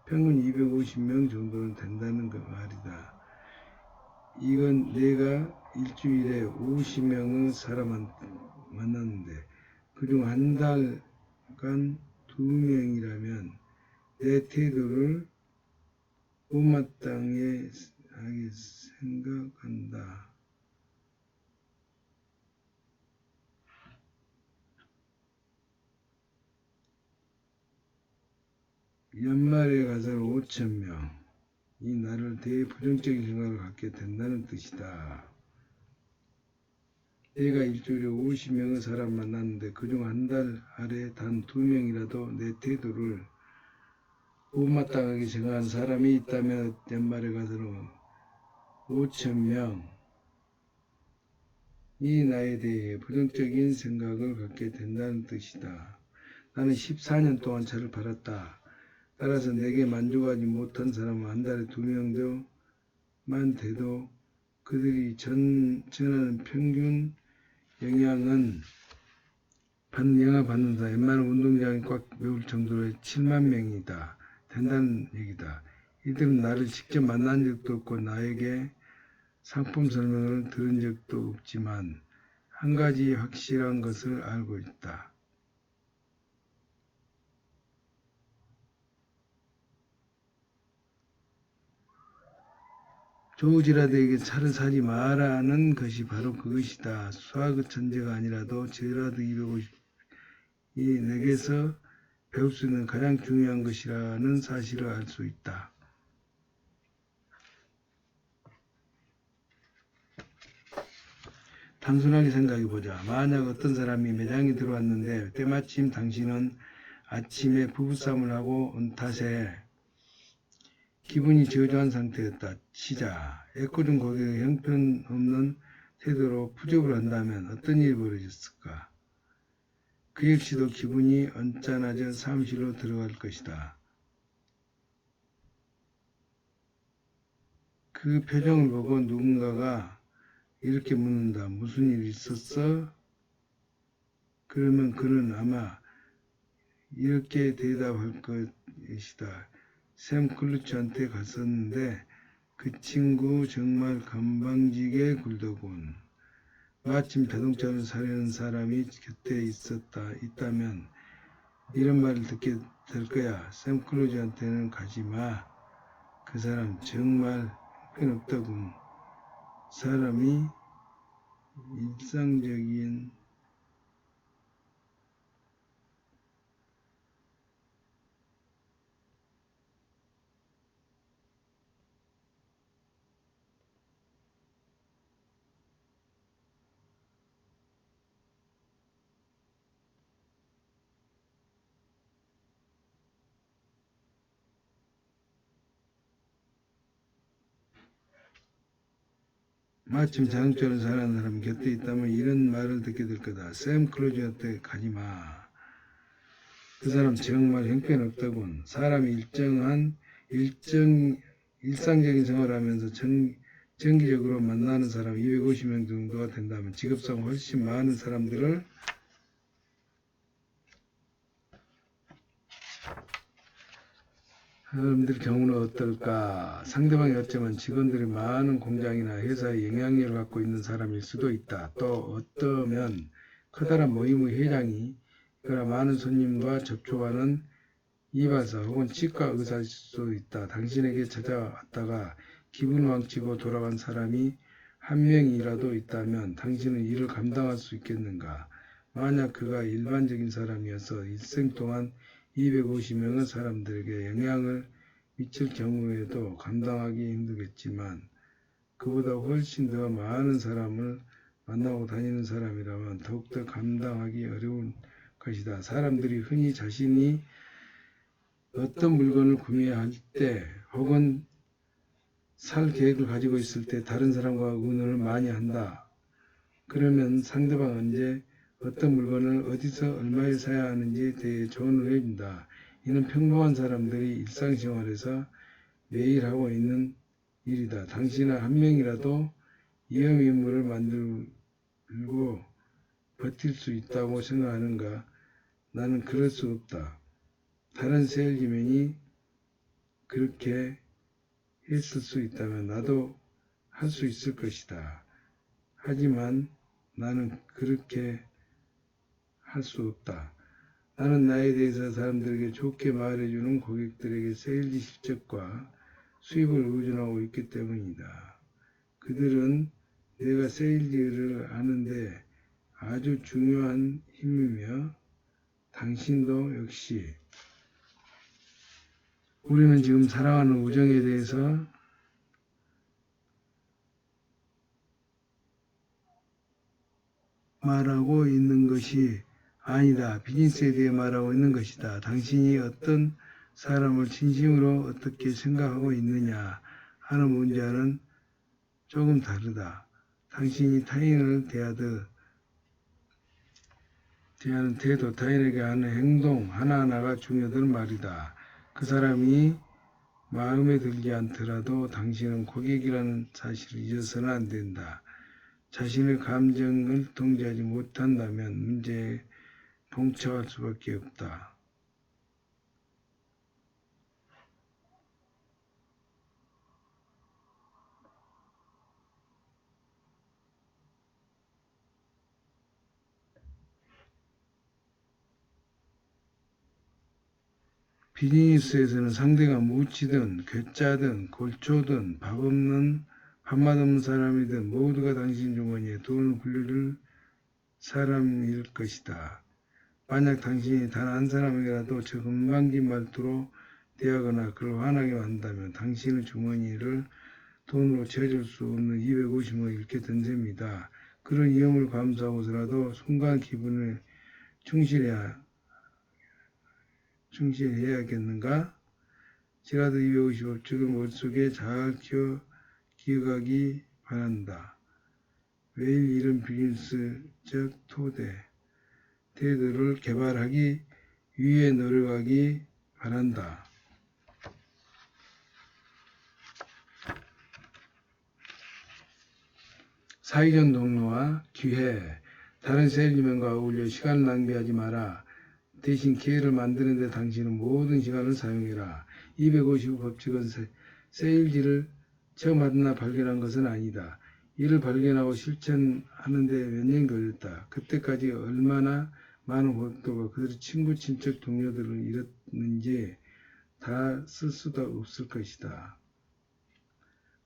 평균 250명 정도는 된다는 그 말이다. 이건 내가 일주일에 50명의 사람을 만났는데 그중 한 달간 2명이라면 내 태도를 못마땅해 하게 생각한다. 연말에 가서는 5,000명. 이 나를 대해 부정적인 생각을 갖게 된다는 뜻이다. 내가 일주일에 50명의 사람 만났는데 그중 한 달 아래 단 2명이라도 내 태도를 못마땅하게 생각한 사람이 있다면 연말에 가서는 5,000명. 이 나에 대해 부정적인 생각을 갖게 된다는 뜻이다. 나는 14년 동안 차를 팔았다. 따라서 내게 만족하지 못한 사람은 한 달에 2명만 돼도 그들이 전하는 평균 영향을 받는다. 웬만한 운동장이 꽉 메울 정도로 7만 명이다. 된다는 얘기다. 이들은 나를 직접 만난 적도 없고 나에게 상품 설명을 들은 적도 없지만 한 가지 확실한 것을 알고 있다. 조지라드에게 차를 사지 마라는 것이 바로 그것이다. 수학의 천재가 아니라도 제라드 내게서 배울 수 있는 가장 중요한 것이라는 사실을 알 수 있다. 단순하게 생각해보자. 만약 어떤 사람이 매장에 들어왔는데 때마침 당신은 아침에 부부싸움을 하고 온 탓에 기분이 저조한 상태였다 치자. 애꿎은 고객의 형편없는 태도로 푸접을 한다면 어떤 일이 벌어졌을까? 그 역시도 기분이 언짢아져 사무실로 들어갈 것이다. 그 표정을 보고 누군가가 이렇게 묻는다. 무슨 일 있었어? 그러면 그는 아마 이렇게 대답할 것이다. 샘 클루치한테 갔었는데 그 친구 정말 건방지게 굴더군. 마침 자동차를 사려는 사람이 곁에 있다면 이런 말을 듣게 될 거야. 샘 클루치한테는 가지 마. 그 사람 정말 형편없더군. 사람이 일상적인 마침 자동차를 사는 사람이 곁에 있다면 이런 말을 듣게 될 거다. 샘 클루즈한테 가지 마. 그 사람 정말 형편없더군. 사람이 일상적인 생활을 하면서 정기적으로 만나는 사람 250명 정도가 된다면 직업상 훨씬 많은 사람들이 경우는 어떨까? 상대방이 어쩌면 직원들이 많은 공장이나 회사에 영향력을 갖고 있는 사람일 수도 있다. 또 어쩌면 커다란 모임의 회장이 그러나 많은 손님과 접촉하는 이발사 혹은 치과 의사일 수도 있다. 당신에게 찾아왔다가 기분 망치고 돌아간 사람이 한 명이라도 있다면 당신은 이를 감당할 수 있겠는가? 만약 그가 일반적인 사람이어서 일생 동안 250명의 사람들에게 영향을 미칠 경우에도 감당하기 힘들겠지만 그보다 훨씬 더 많은 사람을 만나고 다니는 사람이라면 더욱더 감당하기 어려운 것이다. 사람들이 흔히 자신이 어떤 물건을 구매할 때 혹은 살 계획을 가지고 있을 때 다른 사람과 의논을 많이 한다. 그러면 상대방 언제 어떤 물건을 어디서 얼마에 사야 하는지에 대해 조언을 해준다. 이는 평범한 사람들이 일상생활에서 매일 하고 있는 일이다. 당신은 한 명이라도 위험인물을 만들고 버틸 수 있다고 생각하는가? 나는 그럴 수 없다. 다른 세일즈맨이 그렇게 했을 수 있다면 나도 할 수 있을 것이다. 하지만 나는 그렇게 할 수 없다. 나는 나에 대해서 사람들에게 좋게 말해주는 고객들에게 세일즈 실적과 수입을 의존하고 있기 때문이다. 그들은 내가 세일즈를 하는데 아주 중요한 힘이며 당신도 역시. 우리는 지금 사랑하는 우정에 대해서 말하고 있는 것이 아니다. 비즈니스에 대해 말하고 있는 것이다. 당신이 어떤 사람을 진심으로 어떻게 생각하고 있느냐 하는 문제와는 조금 다르다. 당신이 타인을 대하는 태도, 타인에게 하는 행동 하나하나가 중요하다는 말이다. 그 사람이 마음에 들지 않더라도 당신은 고객이라는 사실을 잊어서는 안 된다. 자신의 감정을 통제하지 못한다면 문제에 봉착할 수밖에 없다. 비즈니스에서는 상대가 무치든 괴짜든 골초든 밥맛없는 사람이든 모두가 당신 주머니에 돈을 굴릴 사람일 것이다. 만약 당신이 단 한 사람에게라도 저 건방진 말투로 대하거나 그를 화나게 한다면 당신의 주머니를 돈으로 채워줄 수 없는 250원을 잃게 된 셈이다. 그런 위험을 감수하고서라도 순간 기분에 충실해야겠는가? 지라도 250억씩을 머릿속에 잘 기억하기 바란다. 매일 이런 비즈니스적 태도를 개발하기 위해 노력하기 바란다. 사회적 동료와 기회. 다른 세일즈맨과 어울려 시간을 낭비하지 마라. 대신 기회를 만드는 데 당신은 모든 시간을 사용해라. 250 법칙은 세일즈를 처음 하나 발견한 것은 아니다. 이를 발견하고 실천하는 데 몇 년 걸렸다. 그때까지 얼마나 많은 고객들과 그들의 친구, 친척, 동료들을 잃었는지 다 쓸 수도 없을 것이다.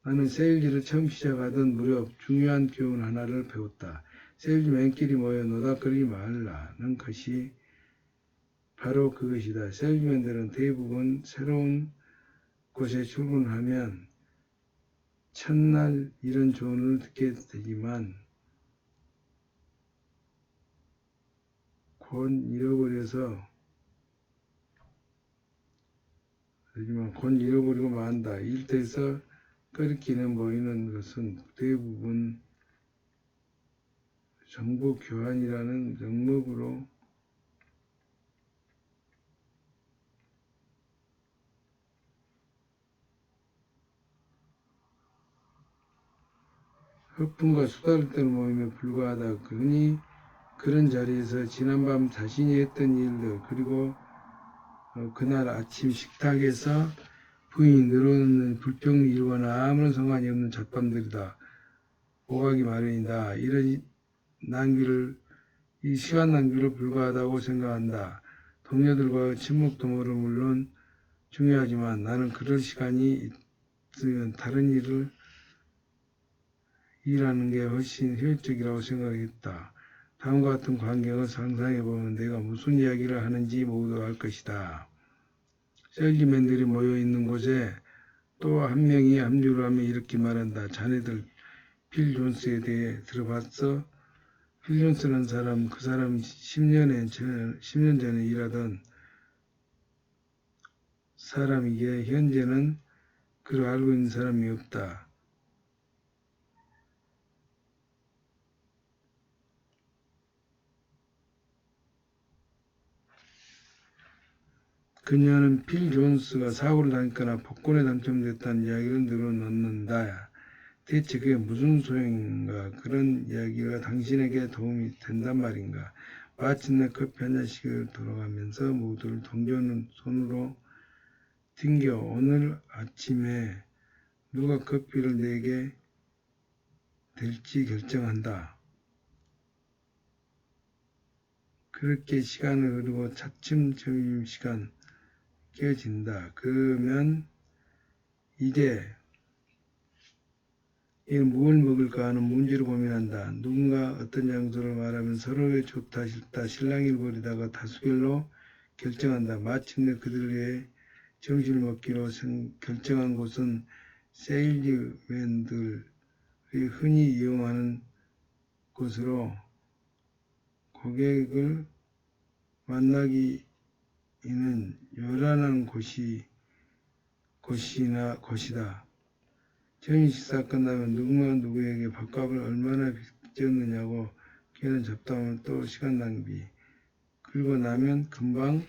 나는 세일즈를 처음 시작하던 무렵 중요한 교훈 하나를 배웠다. 세일즈맨끼리 모여 노닥거리지 말라는 것이 바로 그것이다. 세일즈맨들은 대부분 새로운 곳에 출근하면 첫날 이런 조언을 듣게 되지만 곧 잃어버리고 만다. 일터에서 끓기는 보이는 것은 대부분 정보 교환이라는 명목으로 허풍과 수다를 떠는 모임에 불과하다. 그러니 그런 자리에서 지난밤 자신이 했던 일들 그리고 그날 아침 식탁에서 부인이 늘어놓는 불평을 이루거나 아무런 상관이 없는 잡담들이다. 오가기 마련이다. 이 시간 낭비를 불가하다고 생각한다. 동료들과의 친목도 물론 중요하지만 나는 그럴 시간이 있으면 다른 일을 일하는 게 훨씬 효율적이라고 생각했다. 다음과 같은 광경을 상상해보면 내가 무슨 이야기를 하는지 모두 알 것이다. 세일즈맨들이 모여있는 곳에 또 한 명이 합류를 하며 이렇게 말한다. 자네들 필 존스에 대해 들어봤어? 필 존스라는 사람, 그 사람 10년 전에 일하던 사람이기에 현재는 그를 알고 있는 사람이 없다. 그녀는 필 존스가 사고를 당했거나 복권에 당첨됐다는 이야기를 늘어놓는다. 대체 그게 무슨 소용인가? 그런 이야기가 당신에게 도움이 된단 말인가? 마침내 커피 한 잔씩을 돌아가면서 모두를 동전 손으로 튕겨 오늘 아침에 누가 커피를 내게 될지 결정한다. 그렇게 시간을 흐르고 차츰 점심시간 깨어진다. 그러면 이제 뭘 먹을까 하는 문제를 고민한다. 누군가 어떤 장소를 말하면 서로의 좋다 싫다 실랑이를 벌이다가 다수결로 결정한다. 마침내 그들의 점심을 먹기로 결정한 곳은 세일즈맨들이 흔히 이용하는 곳으로 고객을 만나기에는 요란한 곳이다. 점심 식사 끝나면 누군가 누구에게 밥값을 얼마나 빚졌느냐고 걔는 잡담하면 또 시간 낭비. 그리고 나면 금방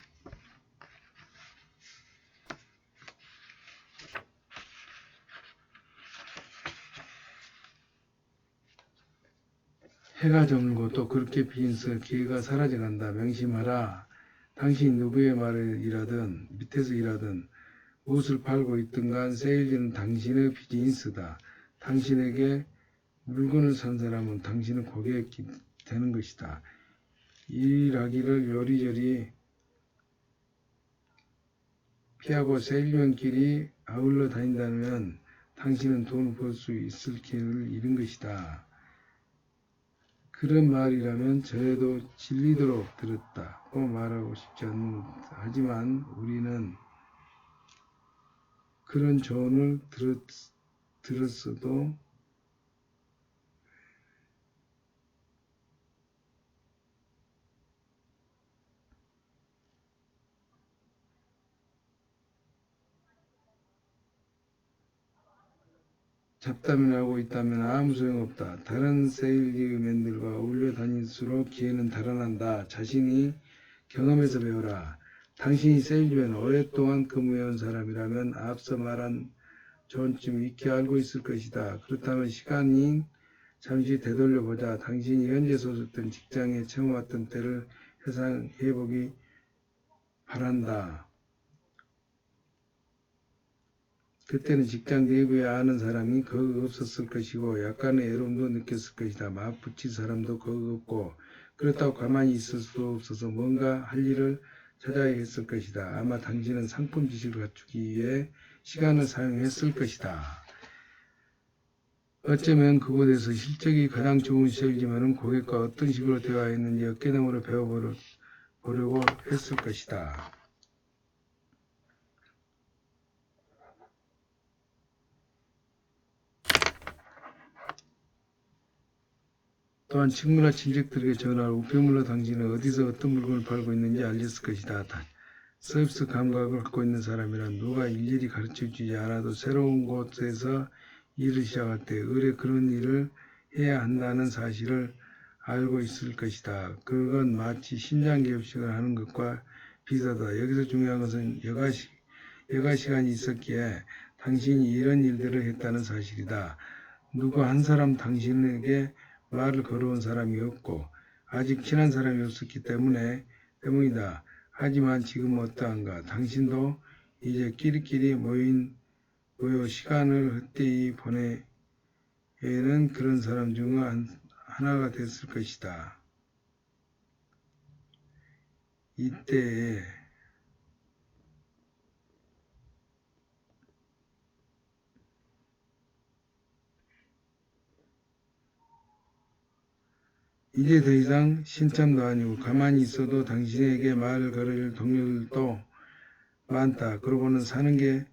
해가 저물고 또 그렇게 비인스 기회가 사라져간다. 명심하라. 당신이 누구의 말을 일하든 밑에서 일하든 무엇을 팔고 있든 간 세일즈는 당신의 비즈니스다. 당신에게 물건을 산 사람은 당신의 고객이 되는 것이다. 일하기를 요리조리 피하고 세일즈맨끼리 아울러 다닌다면 당신은 돈을 벌 수 있을 기회를 잃은 것이다. 그런 말이라면 저에도 질리도록 들었다고 말하고 싶지 않는다. 하지만 우리는 그런 조언을 들었어도 잡담을 하고 있다면 아무 소용없다. 다른 세일즈맨들과 어울려 다닐수록 기회는 달아난다. 자신이 경험해서 배워라. 당신이 세일즈맨 오랫동안 근무해온 사람이라면 앞서 말한 조언쯤 익히 알고 있을 것이다. 그렇다면 시간이 잠시 되돌려보자. 당신이 현재 소속된 직장에 처음 왔던 때를 회상해보기 바란다. 그때는 직장 내부에 아는 사람이 거의 없었을 것이고 약간의 애로움도 느꼈을 것이다. 막 붙일 사람도 거의 없고 그렇다고 가만히 있을 수도 없어서 뭔가 할 일을 찾아야 했을 것이다. 아마 당신은 상품 지식을 갖추기 위해 시간을 사용했을 것이다. 어쩌면 그곳에서 실적이 가장 좋은 세일즈맨은 고객과 어떤 식으로 대화했는지 어깨너머로 배워보려고 했을 것이다. 또한 친구나 친척들에게 전화하고 우편물로 당신은 어디서 어떤 물건을 팔고 있는지 알렸을 것이다. 서비스 감각을 갖고 있는 사람이란 누가 일일이 가르쳐주지 않아도 새로운 곳에서 일을 시작할 때 의뢰 그런 일을 해야 한다는 사실을 알고 있을 것이다. 그건 마치 신장개업식을 하는 것과 비슷하다. 여기서 중요한 것은 여가 시간이 있었기에 당신이 이런 일들을 했다는 사실이다. 누구 한 사람 당신에게 말을 걸어온 사람이 없고 아직 친한 사람이 없었기 때문이다. 하지만 지금 어떠한가? 당신도 이제 끼리끼리 모여 시간을 헛되이 보내는 그런 사람 중 하나가 됐을 것이다. 이때에 이제 더 이상 신참도 아니고 가만히 있어도 당신에게 말을 걸을 동료들도 많다. 그러고는 사는 게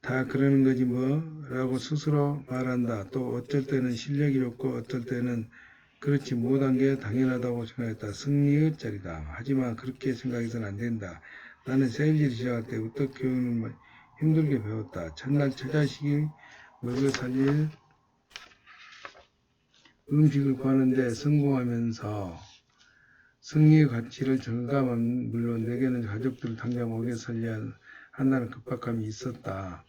다 그러는 거지 뭐 라고 스스로 말한다. 또 어쩔 때는 실력이 좋고 어쩔 때는 그렇지 못한 게 당연하다고 생각했다. 승리의 자리다. 하지만 그렇게 생각해서는 안 된다. 나는 세일즈를 시작할 때부터 교육을 힘들게 배웠다. 첫날 처자식이 먹여 살릴 음식을 구하는데 성공하면서 승리의 가치를 절감한 물론 내게는 가족들을 당장 먹여 살려야 한다는 급박함이 있었다.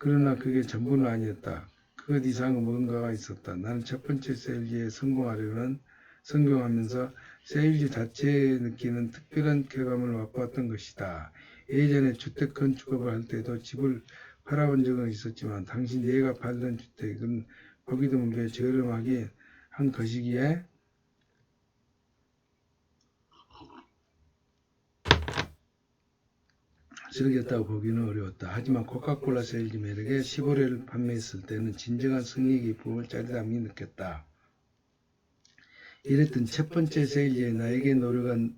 그러나 그게 전부는 아니었다. 그것 이상은 뭔가가 있었다. 나는 첫 번째 세일즈에 성공하면서 세일즈 자체에 느끼는 특별한 쾌감을 맛보았던 것이다. 예전에 주택 건축업을 할 때도 집을 팔아본 적은 있었지만 당시 내가 팔던 주택은 보기도 문게 저렴하게 한 것이기에 즐겼다고 보기는 어려웠다. 하지만 코카콜라 세일즈맨에게 15회를 판매했을 때는 진정한 승리 기쁨을 짜릿함이 느꼈다. 이랬던 첫 번째 세일즈에 나에게 노력만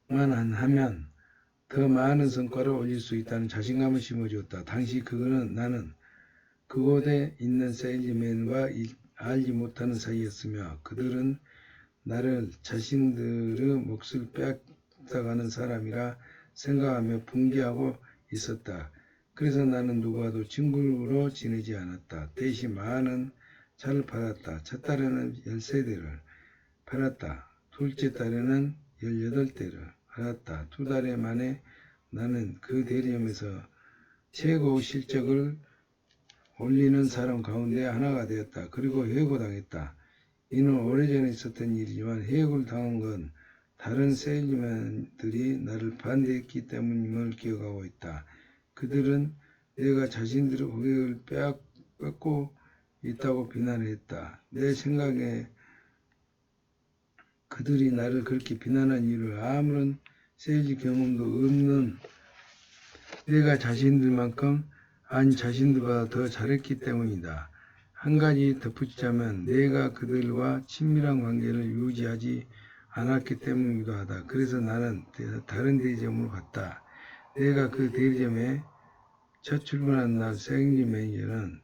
하면 더 많은 성과를 올릴 수 있다는 자신감을 심어주었다. 당시 나는 그곳에 있는 세일즈맨과 알지 못하는 사이였으며 그들은 나를 자신들의 몫을 빼앗아가는 사람이라 생각하며 분개하고 있었다. 그래서 나는 누구와도 친구로 지내지 않았다. 대신 많은 차를 받았다. 첫 달에는 13대를 팔았다. 둘째 달에는 18대를 팔았다. 2달 만에 나는 그 대리점에서 최고 실적을 올리는 사람 가운데 하나가 되었다. 그리고 해고당했다. 이는 오래전에 있었던 일이지만 해고를 당한 건 다른 세일즈맨들이 나를 반대했기 때문임을 기억하고 있다. 그들은 내가 자신들의 고객을 빼앗고 있다고 비난했다. 내 생각에 그들이 나를 그렇게 비난한 이유를 아무런 세일즈 경험도 없는 내가 자신들만큼 아니 자신들보다 더 잘했기 때문이다. 한 가지 덧붙이자면 내가 그들과 친밀한 관계를 유지하지 않았기 때문이기도 하다. 그래서 나는 다른 대리점으로 갔다. 내가 그 대리점에 첫 출근한 날 세일즈 매니저는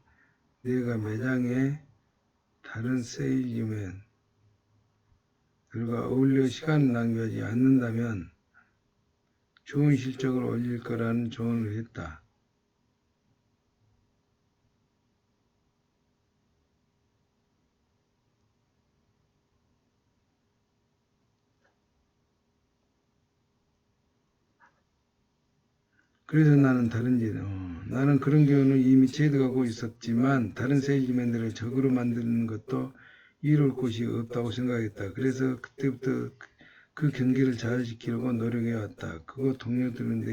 내가 매장에 다른 세일즈맨들과 어울려 시간을 낭비하지 않는다면 좋은 실적을 올릴 거라는 조언을 했다. 그래서 나는 나는 그런 경우는 이미 체득하고 있었지만 다른 세일즈맨들을 적으로 만드는 것도 이룰 곳이 없다고 생각했다. 그래서 그때부터 그 경계를 잘 지키려고 노력해왔다. 그곳 동료들은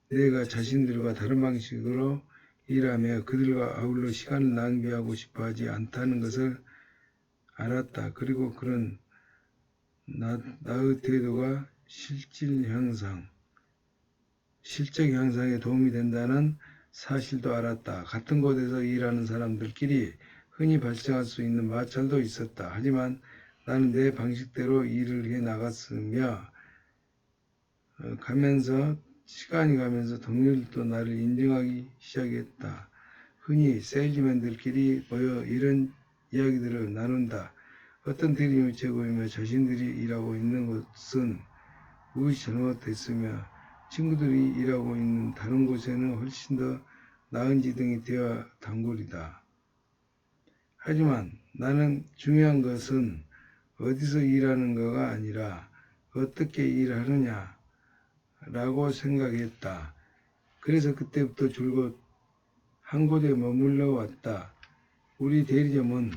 내가 자신들과 다른 방식으로 일하며 그들과 아울러 시간을 낭비하고 싶어하지 않다는 것을 알았다. 그리고 그런 나의 태도가 실적 향상에 도움이 된다는 사실도 알았다. 같은 곳에서 일하는 사람들끼리 흔히 발생할 수 있는 마찰도 있었다. 하지만 나는 내 방식대로 일을 해 나갔으며 시간이 가면서 동료들도 나를 인정하기 시작했다. 흔히 세일즈맨들끼리 모여 이런 이야기들을 나눈다. 어떤 대리점이 최고이며 자신들이 일하고 있는 곳은 무엇이 잘못됐으며 친구들이 일하고 있는 다른 곳에는 훨씬 더 나은지 등의 대화 단골이다. 하지만 나는 중요한 것은 어디서 일하는 거가 아니라 어떻게 일하느냐 라고 생각했다. 그래서 그때부터 줄곧 한 곳에 머물러 왔다. 우리 대리점은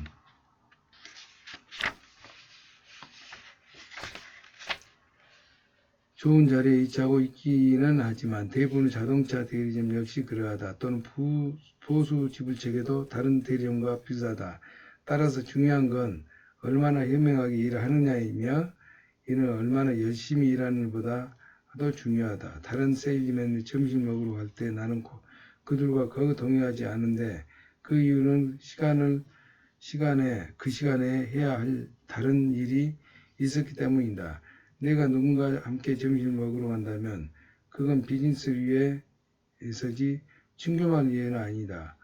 좋은 자리에 위치하고 있기는 하지만 대부분의 자동차 대리점 역시 그러하다. 또는 보수 지불체계도 다른 대리점과 비슷하다. 따라서 중요한 건 얼마나 현명하게 일을 하느냐이며 이는 얼마나 열심히 일하는 것보다 더 중요하다. 다른 세일즈맨이 점심 먹으러 갈 때 나는 그들과 거의 동의하지 않은데 그 이유는 그 시간에 해야 할 다른 일이 있었기 때문이다. 내가 누군가와 함께 점심을 먹으러 간다면 그건 비즈니스 위에서지 친교만 위에는 아니다.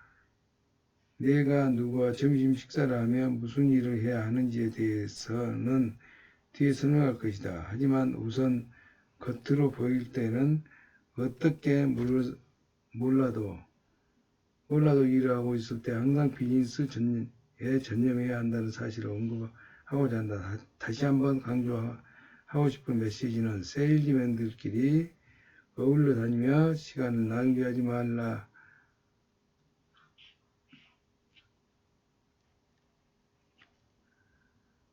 내가 누구와 점심 식사를 하며 무슨 일을 해야 하는지에 대해서는 뒤에 설명할 것이다. 하지만 우선 겉으로 보일 때는 어떻게 몰라도 일을 하고 있을 때 항상 비즈니스에 전념해야 한다는 사실을 언급하고자 한다. 다시 한번 강조하고 싶은 메시지는 세일즈맨들끼리 어울려 다니며 시간을 낭비하지 말라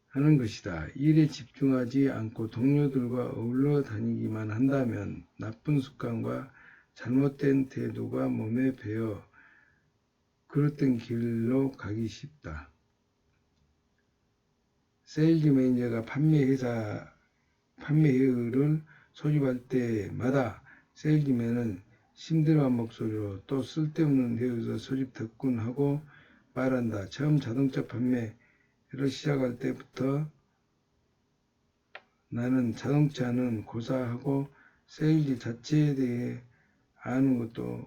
하는 것이다. 일에 집중하지 않고 동료들과 어울려 다니기만 한다면 나쁜 습관과 잘못된 태도가 몸에 배어 그릇된 길로 가기 쉽다. 세일즈 매니저가 판매회의를 소집할 때마다 세일즈맨은 심드렁한 목소리로 또 쓸데없는 회의에서 소집 덕분하고 말한다. 처음 자동차 판매를 시작할 때부터 나는 자동차는 고사하고 세일즈 자체에 대해 아는 것도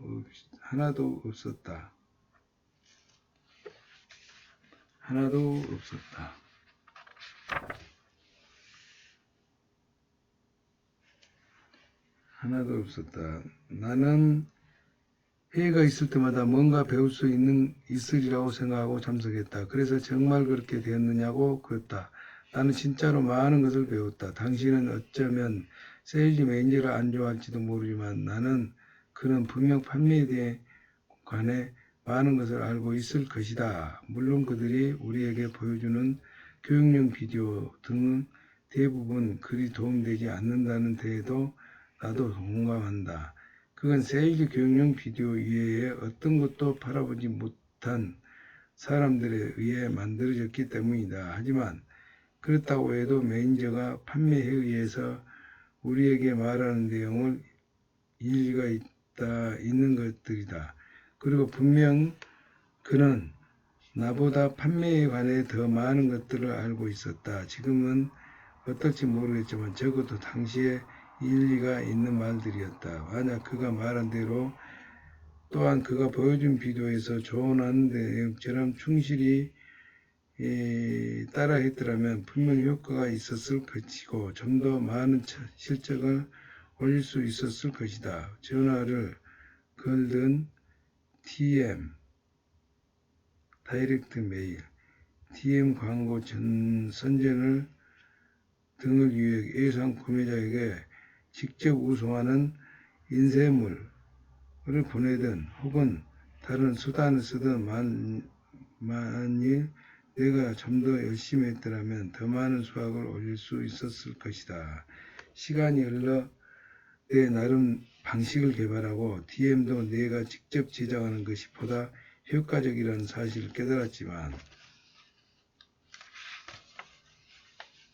하나도 없었다. 나는 회의가 있을 때마다 뭔가 배울 수 있으리라고 생각하고 참석했다. 그래서 정말 그렇게 되었느냐고 그랬다. 나는 진짜로 많은 것을 배웠다. 당신은 어쩌면 세일즈 매니저를 안 좋아할지도 모르지만 나는 그는 분명 판매에 관해 많은 것을 알고 있을 것이다. 물론 그들이 우리에게 보여주는 교육용 비디오 등은 대부분 그리 도움되지 않는다는 데에도 나도 공감한다. 그건 세일즈 교육용 비디오 이외에 어떤 것도 바라보지 못한 사람들에 의해 만들어졌기 때문이다. 하지만 그렇다고 해도 매니저가 판매회의에서 우리에게 말하는 내용은 일리가 있는 것들이다. 그리고 분명 그는 나보다 판매에 관해 더 많은 것들을 알고 있었다. 지금은 어떨지 모르겠지만 적어도 당시에 일리가 있는 말들이었다. 만약 그가 말한 대로 또한 그가 보여준 비디오에서 조언하는 내용처럼 충실히 따라 했더라면 분명 효과가 있었을 것이고 좀 더 많은 실적을 올릴 수 있었을 것이다. 전화를 걸든 TM, 다이렉트 메일, TM 광고 선전을 등을 위해 예상 구매자에게 직접 우송하는 인쇄물을 보내든 혹은 다른 수단을 쓰든 만일 내가 좀 더 열심히 했더라면 더 많은 수확을 올릴 수 있었을 것이다. 시간이 흘러 내 나름 방식을 개발하고 DM도 내가 직접 제작하는 것이 보다 효과적이라는 사실을 깨달았지만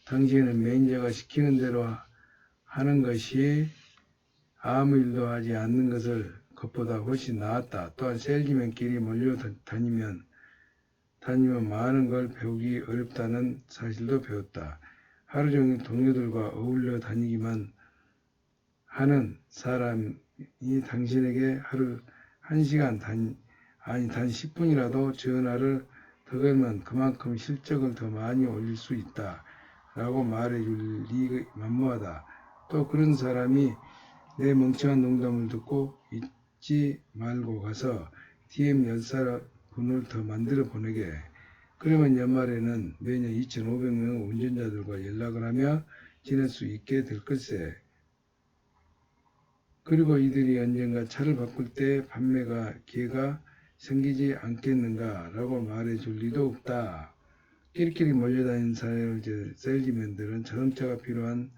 당시에는 매니저가 시키는 대로 하는 것이 아무 일도 하지 않는 것보다 훨씬 나았다. 또한 세일즈맨끼리 몰려다니면 많은 걸 배우기 어렵다는 사실도 배웠다. 하루 종일 동료들과 어울려 다니기만 하는 사람이 당신에게 하루 1시간 단 10분이라도 전화를 더 걸면 그만큼 실적을 더 많이 올릴 수 있다 라고 말해줄 리 만무하다. 또 그런 사람이 내 멍청한 농담을 듣고 잊지 말고 가서 DM 10분을 더 만들어 보내게. 그러면 연말에는 매년 2,500명 운전자들과 연락을 하며 지낼 수 있게 될 것세. 그리고 이들이 언젠가 차를 바꿀 때 판매가 기회가 생기지 않겠는가 라고 말해줄 리도 없다. 끼리끼리 몰려다니는 세일즈맨들은 자동차가 필요한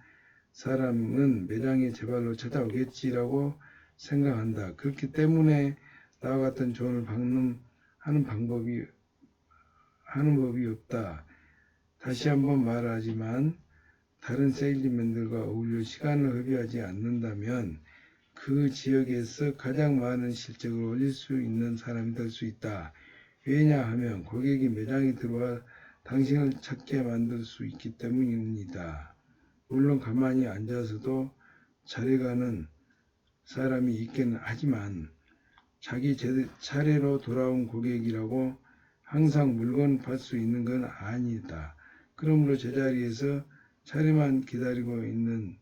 사람은 매장에 제 발로 찾아오겠지라고 생각한다. 그렇기 때문에 나와 같은 조언을 하는 법이 없다. 다시 한번 말하지만 다른 세일즈맨들과 어울려 시간을 허비하지 않는다면 그 지역에서 가장 많은 실적을 올릴 수 있는 사람이 될 수 있다. 왜냐하면 고객이 매장에 들어와 당신을 찾게 만들 수 있기 때문입니다. 물론 가만히 앉아서도 잘해가는 사람이 있기는 하지만 자기 차례로 돌아온 고객이라고 항상 물건 팔 수 있는 건 아니다. 그러므로 제자리에서 차례만 기다리고 있는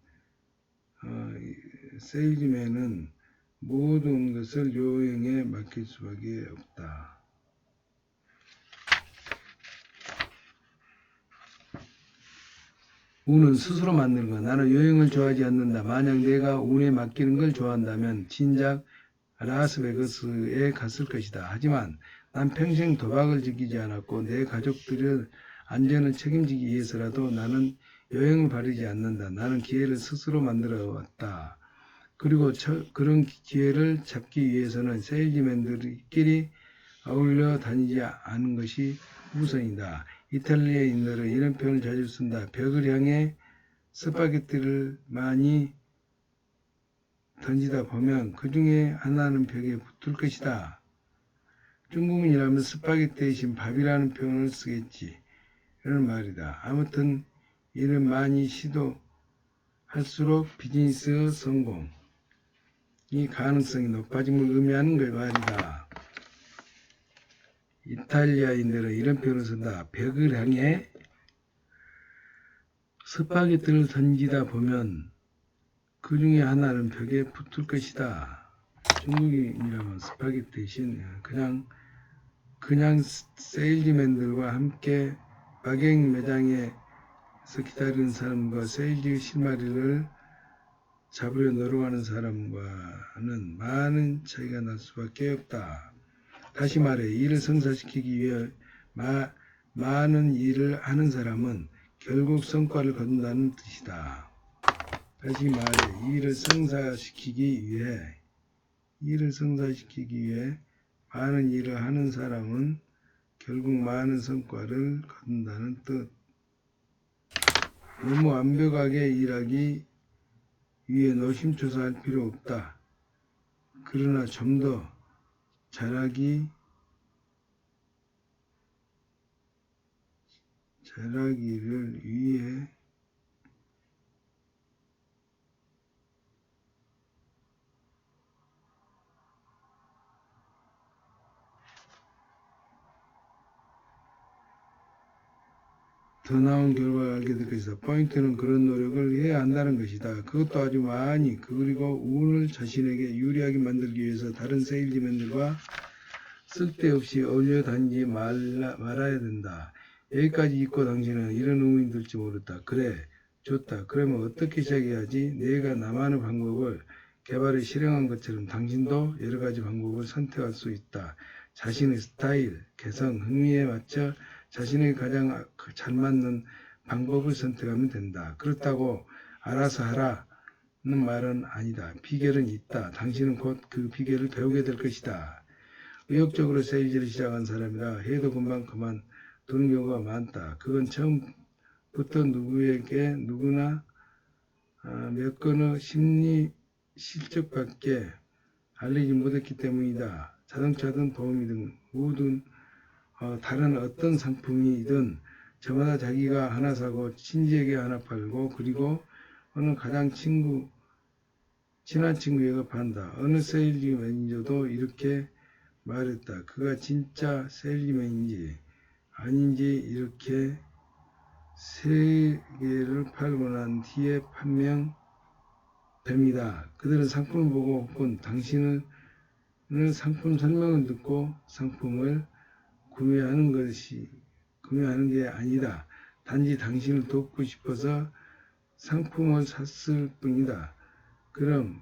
세일즈맨은 모든 것을 요행에 맡길 수밖에 없다. 운은 스스로 만드는 것. 나는 여행을 좋아하지 않는다. 만약 내가 운에 맡기는 걸 좋아한다면 진작 라스베가스에 갔을 것이다. 하지만 난 평생 도박을 즐기지 않았고 내 가족들의 안전을 책임지기 위해서라도 나는 여행을 바라지 않는다. 나는 기회를 스스로 만들어 왔다. 그리고 그런 기회를 잡기 위해서는 세일즈맨들끼리 어울려 다니지 않은 것이 우선이다. 이탈리아인들은 이런 표현을 자주 쓴다. 벽을 향해 스파게티를 많이 던지다 보면 그 중에 하나는 벽에 붙을 것이다. 중국인이라면 스파게티 대신 밥이라는 표현을 쓰겠지. 이런 말이다. 아무튼 이를 많이 시도할수록 비즈니스 성공이 가능성이 높아짐을 의미하는 걸 말이다. 이탈리아인들은 이런 표현을 쓴다. 벽을 향해 스파게티를 던지다 보면 그 중에 하나는 벽에 붙을 것이다. 중국인이라면 스파게티 대신 그냥 세일즈맨들과 함께 마객 매장에서 기다리는 사람과 세일즈 실마리를 잡으려 노력하는 사람과는 많은 차이가 날 수밖에 없다. 다시 말해 일을 성사시키기 위해 많은 일을 하는 사람은 결국 성과를 거둔다는 뜻이다. 다시 말해 일을 성사시키기 위해 많은 일을 하는 사람은 결국 많은 성과를 거둔다는 뜻. 너무 완벽하게 일하기 위해 노심초사할 필요 없다. 그러나 좀 더 잘하기 잘하기를 위해 더 나은 결과를 알게 될 것이다. 포인트는 그런 노력을 해야 한다는 것이다. 그것도 아주 많이, 그리고 운을 자신에게 유리하게 만들기 위해서 다른 세일즈맨들과 쓸데없이 어울려 다니지 말아야 된다. 여기까지 읽고 당신은 이런 의문이 들지 모르다. 그래, 좋다. 그러면 어떻게 시작해야지? 내가 나만의 방법을 개발해 실행한 것처럼 당신도 여러 가지 방법을 선택할 수 있다. 자신의 스타일, 개성, 흥미에 맞춰 자신에게 가장 잘 맞는 방법을 선택하면 된다. 그렇다고 알아서 하라는 말은 아니다. 비결은 있다. 당신은 곧 그 비결을 배우게 될 것이다. 의욕적으로 세일즈를 시작한 사람이라 해도 금방 그만 두는 경우가 많다. 그건 처음부터 누구나 몇 건의 심리 실적밖에 알리지 못했기 때문이다. 자동차든 보험이든 모든 다른 어떤 상품이든 저마다 자기가 하나 사고 친지에게 하나 팔고 그리고 어느 가장 친한 친구에게 판다. 어느 세일즈 매니저도 이렇게 말했다. 그가 진짜 세일즈맨인지 아닌지 이렇게 세 개를 팔고 난 뒤에 판명됩니다. 그들은 상품을 보고 혹은 당신은 상품 설명을 듣고 상품을 구매하는 게 아니다. 단지 당신을 돕고 싶어서 상품을 샀을 뿐이다. 그럼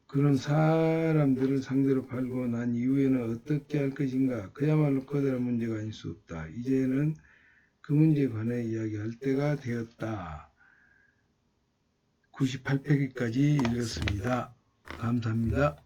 그런 사람들을 상대로 팔고 난 이후에는 어떻게 할 것인가? 그야말로 커다란 문제가 아닐 수 없다. 이제는 그 문제에 관해 이야기할 때가 되었다. 98페이지까지 읽었습니다. 감사합니다.